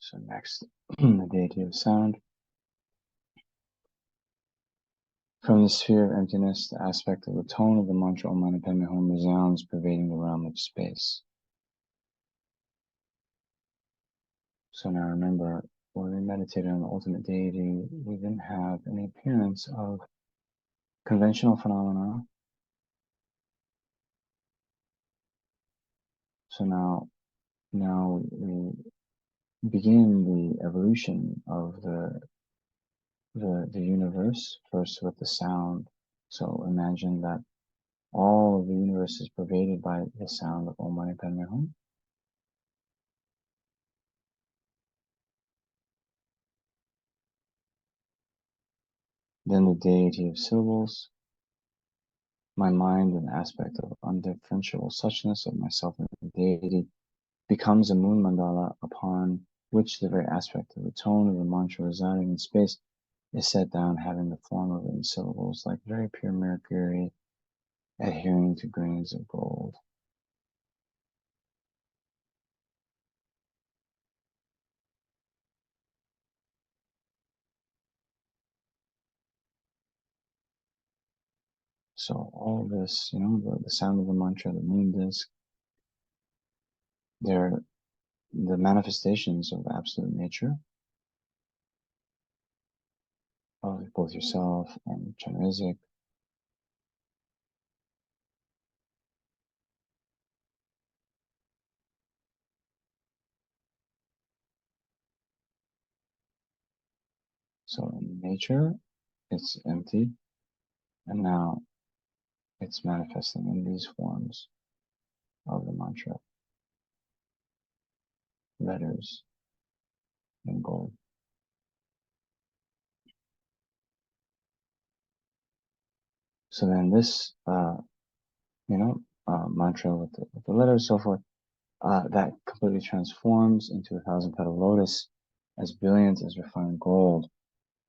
So next, the deity of sound. From the sphere of emptiness, the aspect of the tone of the mantra Om Mani Padme Hum resounds, pervading the realm of space. So now remember, when we meditated on the ultimate deity, we didn't have any appearance of conventional phenomena. So now we begin the evolution of the universe, first with the sound. So imagine that all of the universe is pervaded by the sound of Om Mani Padme Hum. Then the deity of syllables, my mind, an aspect of undifferentiable suchness of myself and the deity, becomes a moon mandala upon which the very aspect of the tone of the mantra residing in space is set down, having the form of it in syllables, like very pure mercury adhering to grains of gold. So all this, the sound of the mantra, the moon disk, they're the manifestations of the absolute nature of both yourself and Chenrezig. So in nature, it's empty, and now it's manifesting in these forms of the mantra, letters in gold. So then this, mantra with the letters, so forth, that completely transforms into a thousand-petal lotus, as brilliant as refined gold,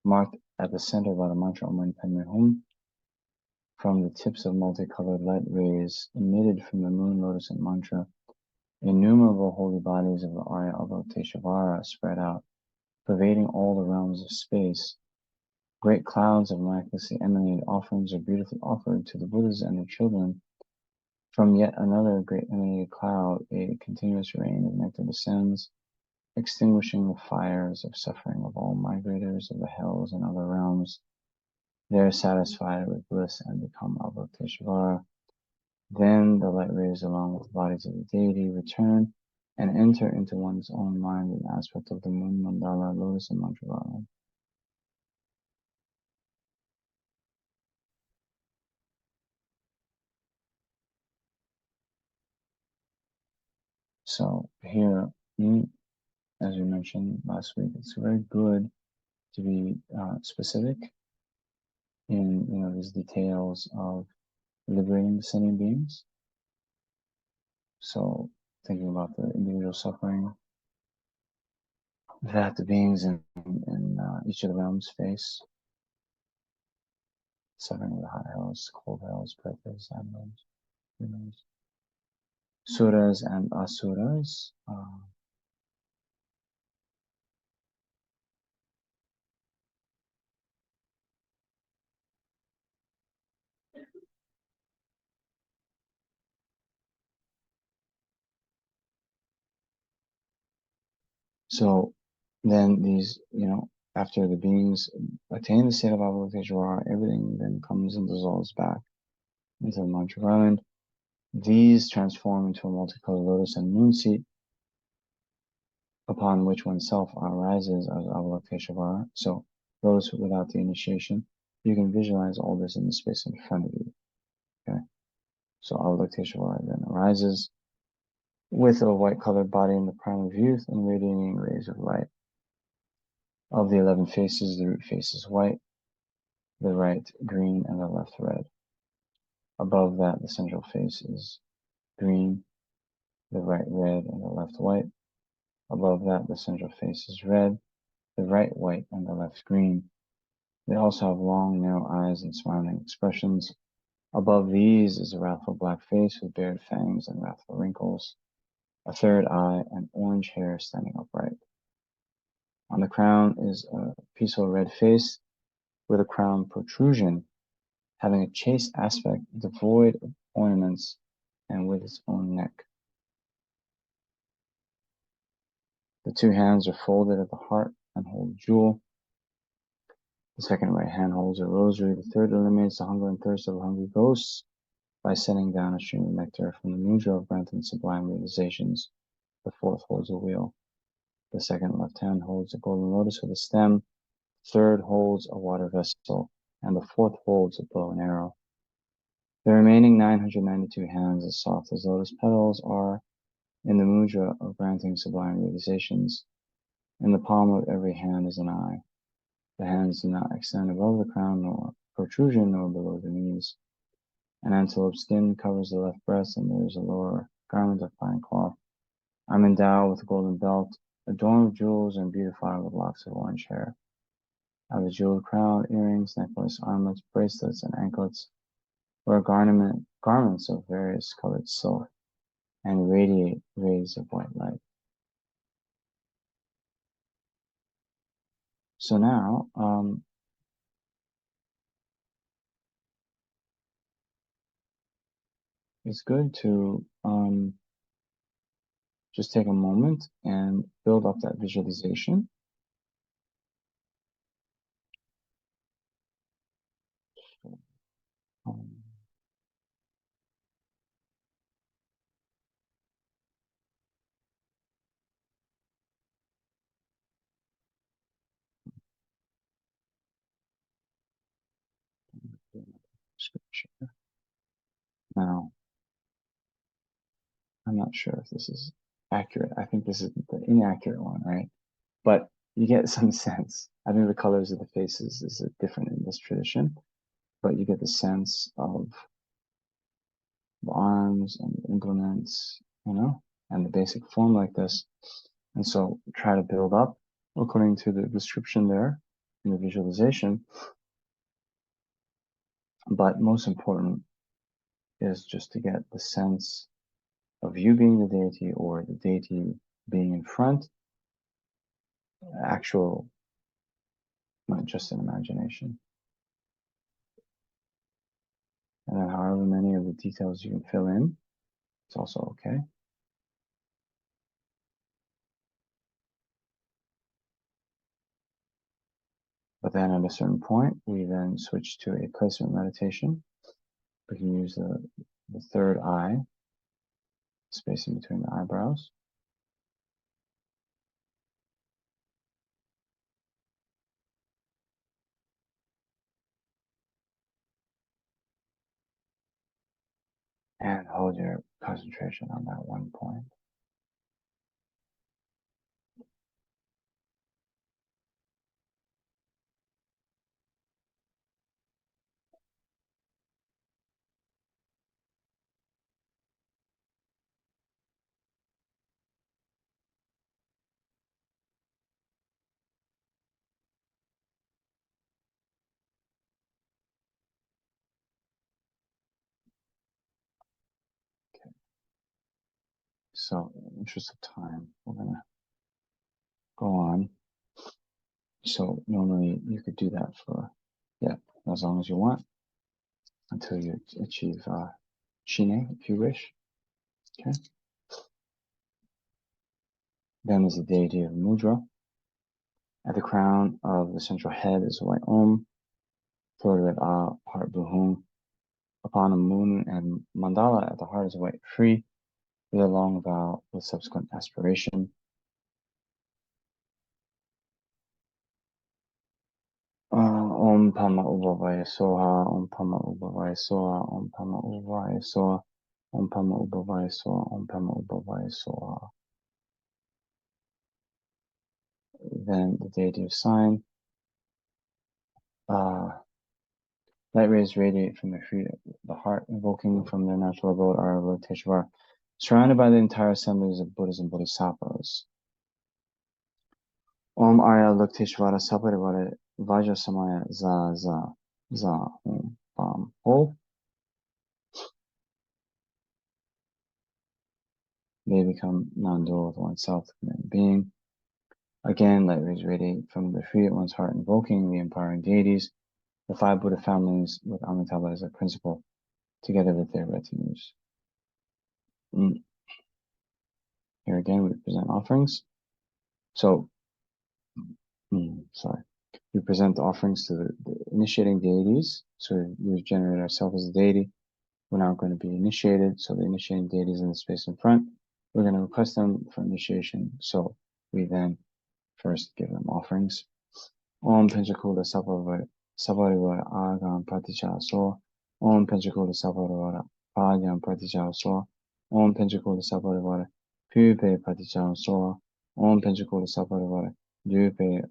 marked at the center by the mantra Om Mani Padme Hum. From the tips of multicolored light rays emitted from the moon, lotus, and mantra, innumerable holy bodies of the Arya Avalokiteshvara spread out, pervading all the realms of space. Great clouds of miraculously emanated offerings are beautifully offered to the Buddhas and their children. From yet another great emanated cloud, a continuous rain of nectar descends, extinguishing the fires of suffering of all migrators of the hells and other realms. They are satisfied with bliss and become Avalokiteshvara. Then the light rays, along with the bodies of the deity, return and enter into one's own mind an aspect of the moon, mandala, lotus, and mantra. So here, as we mentioned last week, it's very good to be specific in these details of liberating the sentient beings. So thinking about the individual suffering that the beings in each of the realms face, suffering of the hot hells, cold hells, pretas, animals, humans, suras and asuras. So then these, after the beings attain the state of Avalokiteshvara, everything then comes and dissolves back into the mantra island. These transform into a multicolored lotus and moon seat, upon which oneself arises as Avalokiteshvara. So those without the initiation, you can visualize all this in the space in front of you. Okay, so Avalokiteshvara then arises with a white-colored body in the prime of youth and radiating rays of light. Of the 11 faces, the root face is white, the right green, and the left red. Above that, the central face is green, the right red, and the left white. Above that, the central face is red, the right white, and the left green. They also have long, narrow eyes and smiling expressions. Above these is a wrathful black face with bared fangs and wrathful wrinkles, a third eye, and orange hair standing upright. On the crown is a peaceful red face with a crown protrusion, having a chaste aspect, devoid of ornaments, and with its own neck. The two hands are folded at the heart and hold a jewel. The second right hand holds a rosary. The third eliminates the hunger and thirst of hungry ghosts by sending down a stream of nectar from the mudra of granting sublime realizations. The fourth holds a wheel. The second left hand holds a golden lotus with a stem. The third holds a water vessel, and the fourth holds a bow and arrow. The remaining 992 hands, as soft as lotus petals, are in the mudra of granting sublime realizations. In the palm of every hand is an eye. The hands do not extend above the crown, nor protrusion, nor below the knees. An antelope skin covers the left breast, and there is a lower garment of fine cloth. I'm endowed with a golden belt, adorned with jewels and beautified with locks of orange hair. I have a jeweled crown, earrings, necklace, armlets, bracelets, and anklets. Wear garments of various colored silk, and radiate rays of white light. So now, it's good to just take a moment and build up that visualization. Um, Scripture. Now, I'm not sure if this is accurate. I think this is the inaccurate one, right? But you get some sense. I think the colors of the faces is different in this tradition, but you get the sense of the arms and the implements, and the basic form like this. And so try to build up according to the description there in the visualization. But most important is just to get the sense of you being the deity or the deity being in front, actual, not just an imagination. And then however many of the details you can fill in, it's also okay. But then at a certain point, we then switch to a placement meditation. We can use the third eye, spacing between the eyebrows. And hold your concentration on that one point. Okay. So in the interest of time, we're gonna go on. So normally you could do that for, as long as you want until you achieve Shine, if you wish. Okay. Then there's the deity of Mudra. At the crown of the central head is a white Om, throat red A, heart blue Hum. Upon a moon and mandala at the heart is a white Free, with a long vow with subsequent aspiration. Om Pama Ubhavaya Soha, Om Pama Ubhavaya Soha, Om Pama Ubhavaya Soha, Om Pama Ubhavaya Soha, Om Pama Ubhavaya Soha. Then the deity of sign. Light rays radiate from the feet, the heart, invoking from their natural abode are Avalokiteshvara, surrounded by the entire assemblies of Buddhas and Bodhisattvas. Om Arya Avalokiteshvara Saparivare Vajra Samaya Za Za Za Om Bam Ho. They become non-dual with oneself, the commanded being. Again, light rays radiate from the tree at one's heart, invoking the empowering deities, the five Buddha families with Amitabha as a principal, together with their retinues. Here again, we present offerings. So, sorry. We present offerings to the initiating deities. So we generate ourselves as a deity. We're now going to be initiated. So the initiating deities in the space in front, we're going to request them for initiation. So we then first give them offerings. Om Panchakula Savarivara Agam Praticha So. Om Panchakula Savarivara Agam Praticha So. Om Panchakula Savarivara Pupe Praticha So. Om Panchakula Savarivara Dupe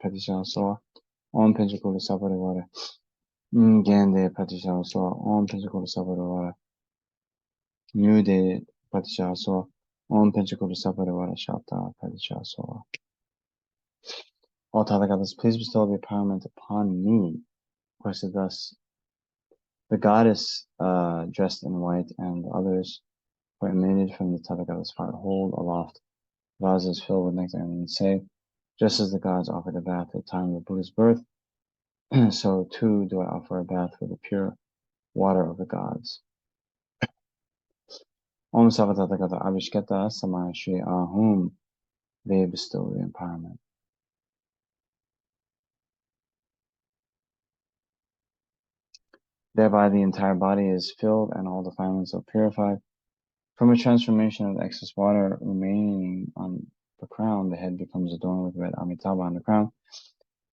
Praticha So. Om Panchakula Savarivara Gande Praticha So. Om Panchakula Savarivara Nude Praticha So. Om Panchakula Savarivara Shapta Praticha So. O Tathagatas, please bestow the empowerment upon me. Requested thus, the goddess dressed in white and others were emanated from the Tathagata's heart, hold aloft vases filled with nectar and say, just as the gods offered a bath at the time of Buddha's birth, so too do I offer a bath with the pure water of the gods. Om Savatathagata Avishkata Sama Shri Ahum, they bestow the empowerment. Thereby the entire body is filled and all defilements are purified. From a transformation of the excess water remaining on the crown, the head becomes adorned with red Amitabha on the crown,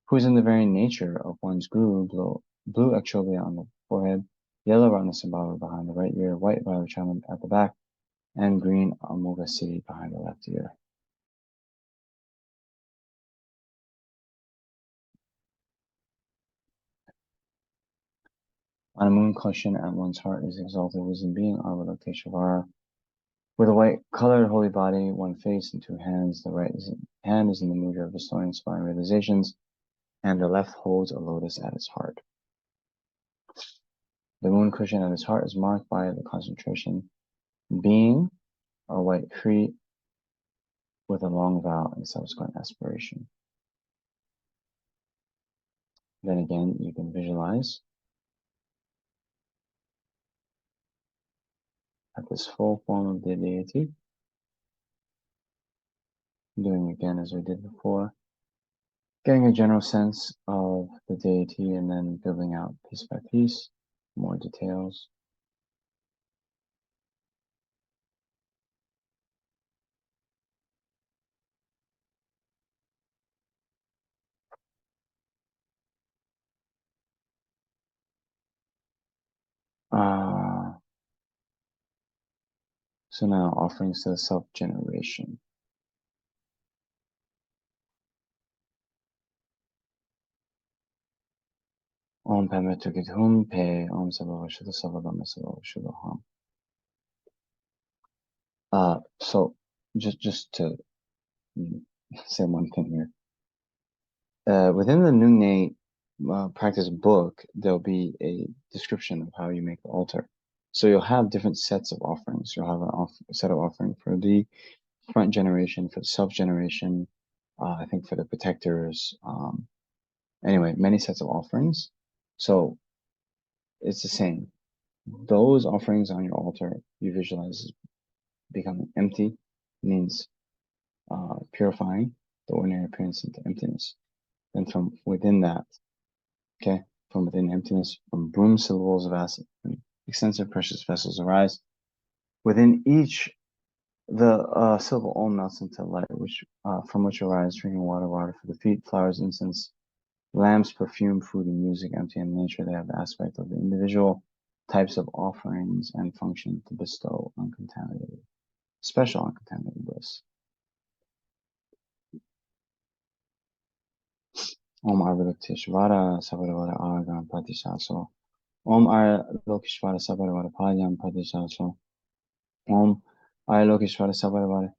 who is in the very nature of one's guru, blue Akshobhya on the forehead, yellow Ratnasambhava behind the right ear, white Vairocana at the back, and green Amoga Siddhi behind the left ear. On a moon cushion at one's heart is exalted wisdom being, Avalokiteshvara. With a white colored holy body, one face and two hands, the right hand is in the mudra of bestowing inspiring realizations, and the left holds a lotus at its heart. The moon cushion at its heart is marked by the concentration being a white tree with a long vow and subsequent aspiration. Then again, you can visualize at this full form of the deity, doing again as we did before, getting a general sense of the deity and then building out piece by piece, more details. So now offerings to the self-generation. Om Padme Tukit Hum Pe Om Sabhavashudha Savadama Savavashudha Ham. So just to say one thing here. Within the Nungne practice book, there'll be a description of how you make the altar. So you'll have different sets of offerings. You'll have a set of offering for the front generation, for the self-generation, I think for the protectors. Anyway, many sets of offerings. So it's the same. Those offerings on your altar, you visualize becoming empty, means purifying the ordinary appearance into emptiness. Then from within that, okay, from within emptiness, from broom syllables of acid, and extensive precious vessels arise. Within each, the syllable Om melts into light, which from which arise drinking water, water for the feet, flowers, incense, lamps, perfume, food, and music. Empty in nature, they have the aspect of the individual types of offerings and function to bestow uncontaminated, special uncontaminated bliss. Om Arvalokiteshvara Savarvara Agam Pratishaso. Om Arvalokiteshvara Savarvara Padyam Pratishaso. Om Arvalokiteshvara Savarvara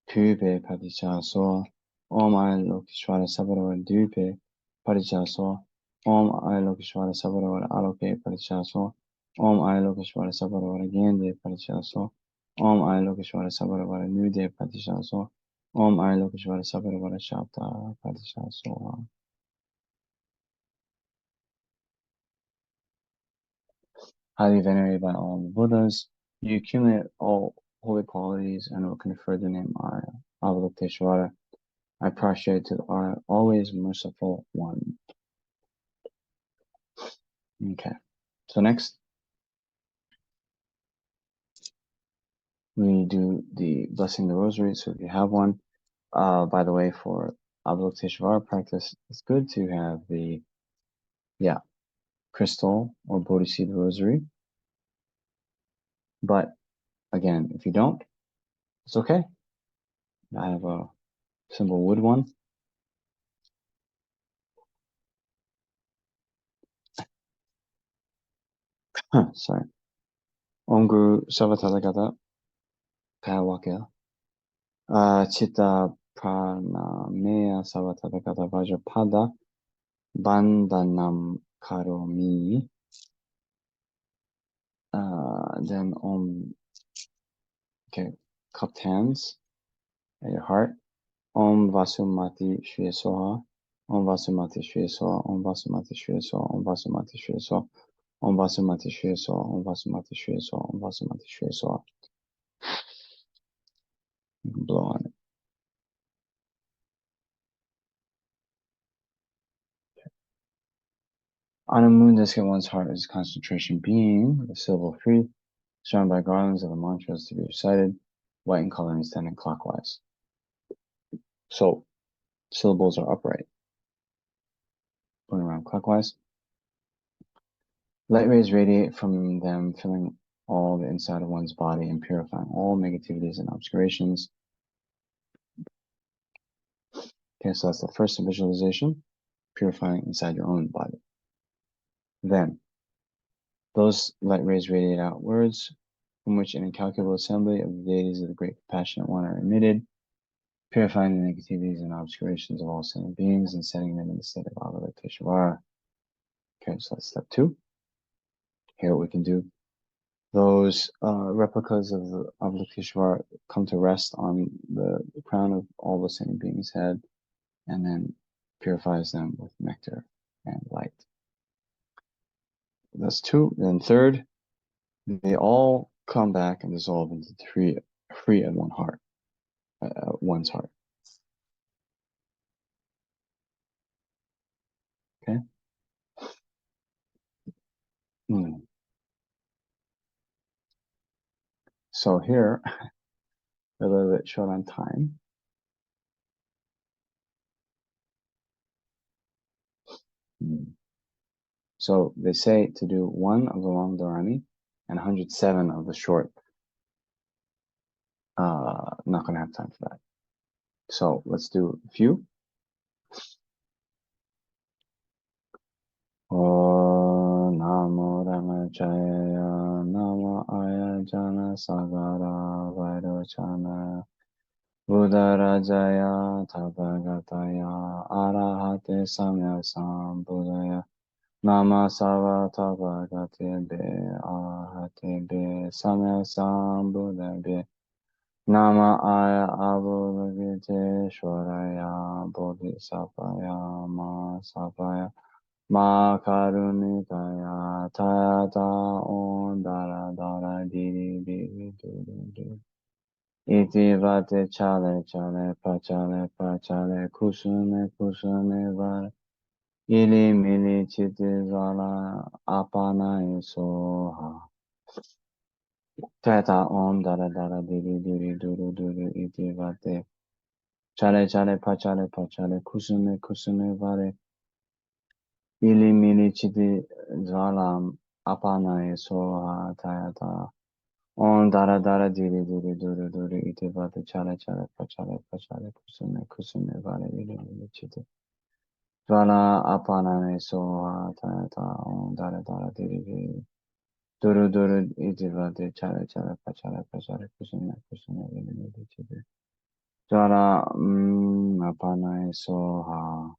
Pupe Pratishaso. Om Arvalokiteshvara Savarvara Dupe Pratishaso. Om Arvalokiteshvara Savarvara Aloke Pratishaso. Om Arvalokiteshvara Savarvara Gende Pratishaso. Om Arvalokiteshvara Savarvara Nude Pratishaso. Om Ari Lokeshvara Sabhavara Shabda Padisha Soha. Highly venerated by all the Buddhas, you accumulate all holy qualities and will confer the name Arya. Avalokiteshvara, I prostrate to the Arya, always merciful one. Okay. So next, we do the blessing the rosary. So if you have one, by the way, for Avalokiteshvara practice, it's good to have the, crystal or Bodhisattva rosary. But again, if you don't, it's okay. I have a simple wood one. Sorry. Om Guru Savatalagata Kayawakya. Chitta Pranamaya Savatalagata Vajrapada Bandhanam Karomi. Then cupped hands at your heart. Om Vasumati Shriya Soha. Om Vasumati Shriya Soha. Om Vasumati Shriya Soha. Om Vasumati Shriya Soha. Om Vasumati Shriya Soha. Om Vasumati Shriya Soha. Om Vasumati Shriya Soha. You can blow on it. On a moon disk at one's heart is concentration being, the syllable free, surrounded by garlands of the mantras to be recited, white in color and standing clockwise. So syllables are upright, going around clockwise. Light rays radiate from them, filling all the inside of one's body and purifying all negativities and obscurations. Okay, so that's the first visualization, purifying inside your own body. Then, those light rays radiate outwards, from which an incalculable assembly of the deities of the great compassionate one are emitted, purifying the negativities and obscurations of all sentient beings and setting them in the state of Avalokiteshvara. Okay, so that's step 2. Here what we can do. Those replicas of the Avalokiteshvara come to rest on the crown of all the sentient beings' head and then purifies them with nectar and light. That's 2. Then third, they all come back and dissolve into free at one heart, one's heart. Okay. So here, a little bit short on time. So they say to do 1 of the long Dharani and 107 of the short. Not going to have time for that. So let's do a few. Oh, Namo Ramachaya, Namo Ayajana Sagara Vairochana, Buddha Rajaya, Tathagatāya, Arahate Samya Sambuddhaya, Nama Sava Tathagate Be, Arahate Be, Samya Sambuddha Be, Nama Aya Avalokite Shvaraya, Bodhisattvaya, Masavaya, Ma Karunikaya, Tayata Om Dara Dara Diri Diri Diri Diri. Iti Vate Chale Chale Pachale Pachale Kusume Kusume Vare. Ili Mili Chiti Zala Apana Soha. Tayata Om Dara Dara Diri Diri Duru Duru Iti Vate Chale Chale Pachale Pachale Kusume Kusume Vare. Ili Mili Chiti Zala Apana Soha Tayata Om Dara Dara Diri Diri Duru Duru Iti Vate Chale Chale Pachale Pachale Kusume Kusume Vare Ili Mili Chiti Zala Apana Soha Tayata Om Dara Dara Diri Diri Duru Duru Iti Vate Chale Chale Pachale Pachale Kusume Kusume Ili Mili Chiti Zala Apana Soha.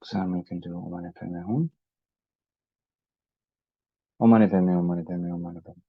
So we can do Om Mani Padme Hum. Om Mani Padme, Om Mani Padme, Om Mani Padme.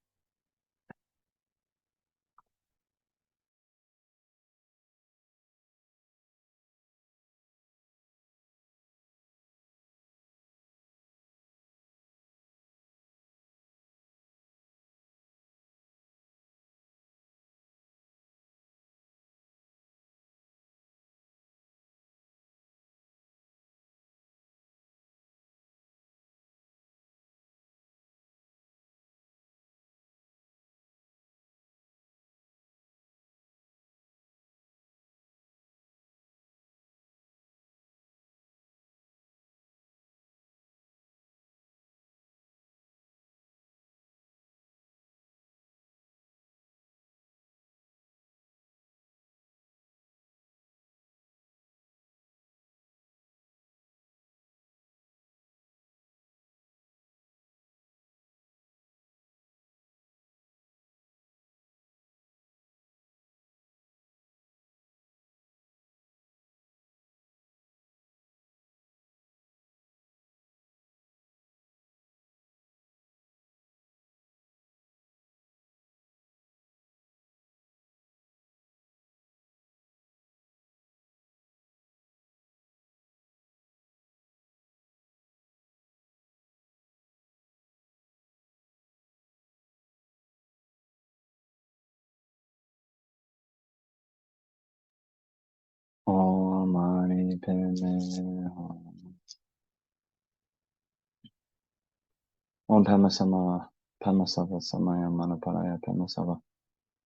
Om Pamasama Pamasava Samaya Manaparaya Pamasava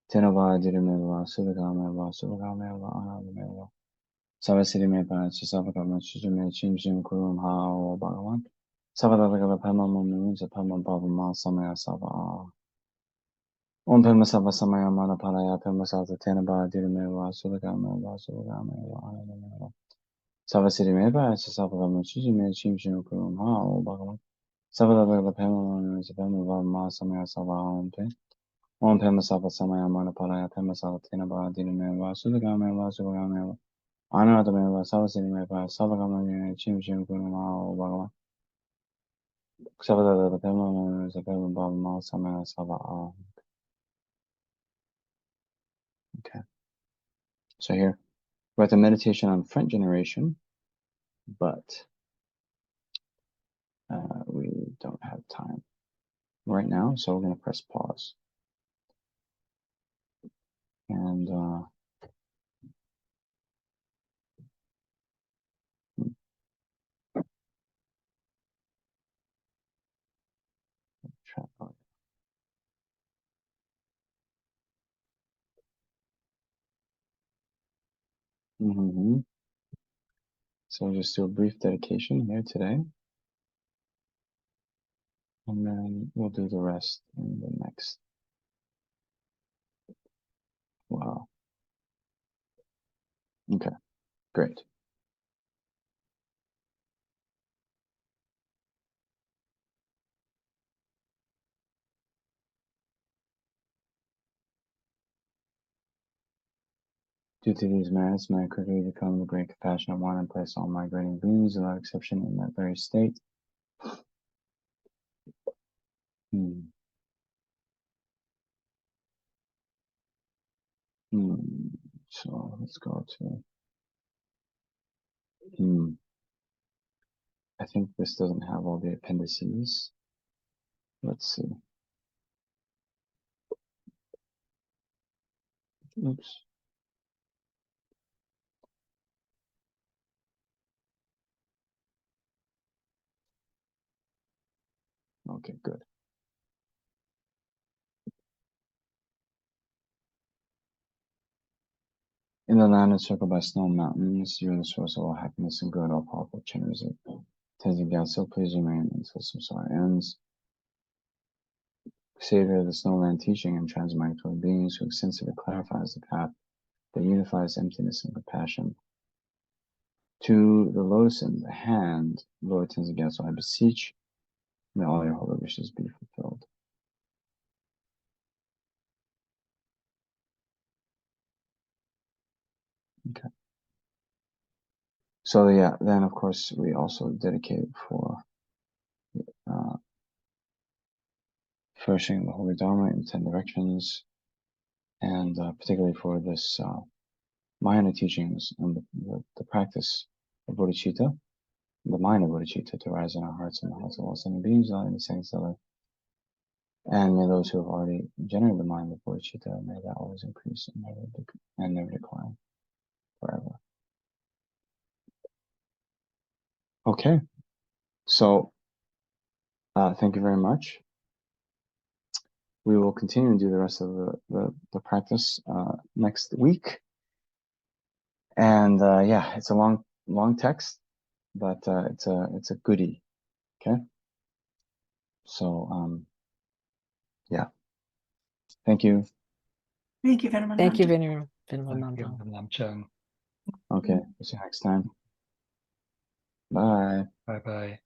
Tenova Dirimeva Sudagameva Sudagameva Anadameva Savasirimeva Chisavagama Chijume Chimjim Kurum Hao Bhagavan Savadagava Pamamunza Pamabhavama Samaya Sava Om Pamasava Samaya Manaparaya Pamasava Tenova Dirimeva Sudagameva Sudagameva Anadameva Savasirimeva Chisavagama Chijume Chimjim Kurum Hao Bhagavan Savadagava Pamamunza Pamabhavama Samaya Sava Om Pema Sava Samaya Manaparaya Pema Sava Tenaba Dinameva Sudagameva Sudagameva Anadameva Savasirimeva Savagama Chim Chim Kunama Bhagavan Savada Pema Zapema Bhavama Samaya Sava. Okay. So here we're at the meditation on front generation, but we don't have time right now, so we're going to press pause. And So we'll just do a brief dedication here today, and then we'll do the rest in the next. Wow. Okay, great. Due to these merits, may I quickly become the great compassionate one and place all migrating beings without exception in that very state. So let's go to. I think this doesn't have all the appendices. Let's see. Oops. Okay, good. In the land encircled by snow mountains, you are the source of all happiness and good, all powerful channels of Tenzin Gyatso, please remain until samsara ends. Savior of the snowland teaching and transmigratory beings who extensively clarifies the path that unifies emptiness and compassion. To the lotus in the hand, Lord Tenzin Gyatso, I beseech, may all your holy wishes be fulfilled. Okay. So yeah, then of course we also dedicate for flourishing the Holy Dharma in 10 directions, and particularly for this minor teachings and the practice of bodhicitta, the mind of bodhicitta to rise in our hearts and the hearts of all sentient beings, not in the saints that live. And may those who have already generated the mind of bodhicitta, may that always increase and never decline forever. Okay, so thank you very much. We will continue and do the rest of the practice next week. And yeah, it's a long text, but it's a goodie. Okay. So yeah. Thank you. Thank you, Venerable Thank you, Namchen. Venerable Namchen. Okay. See you next time. Bye. Bye-bye.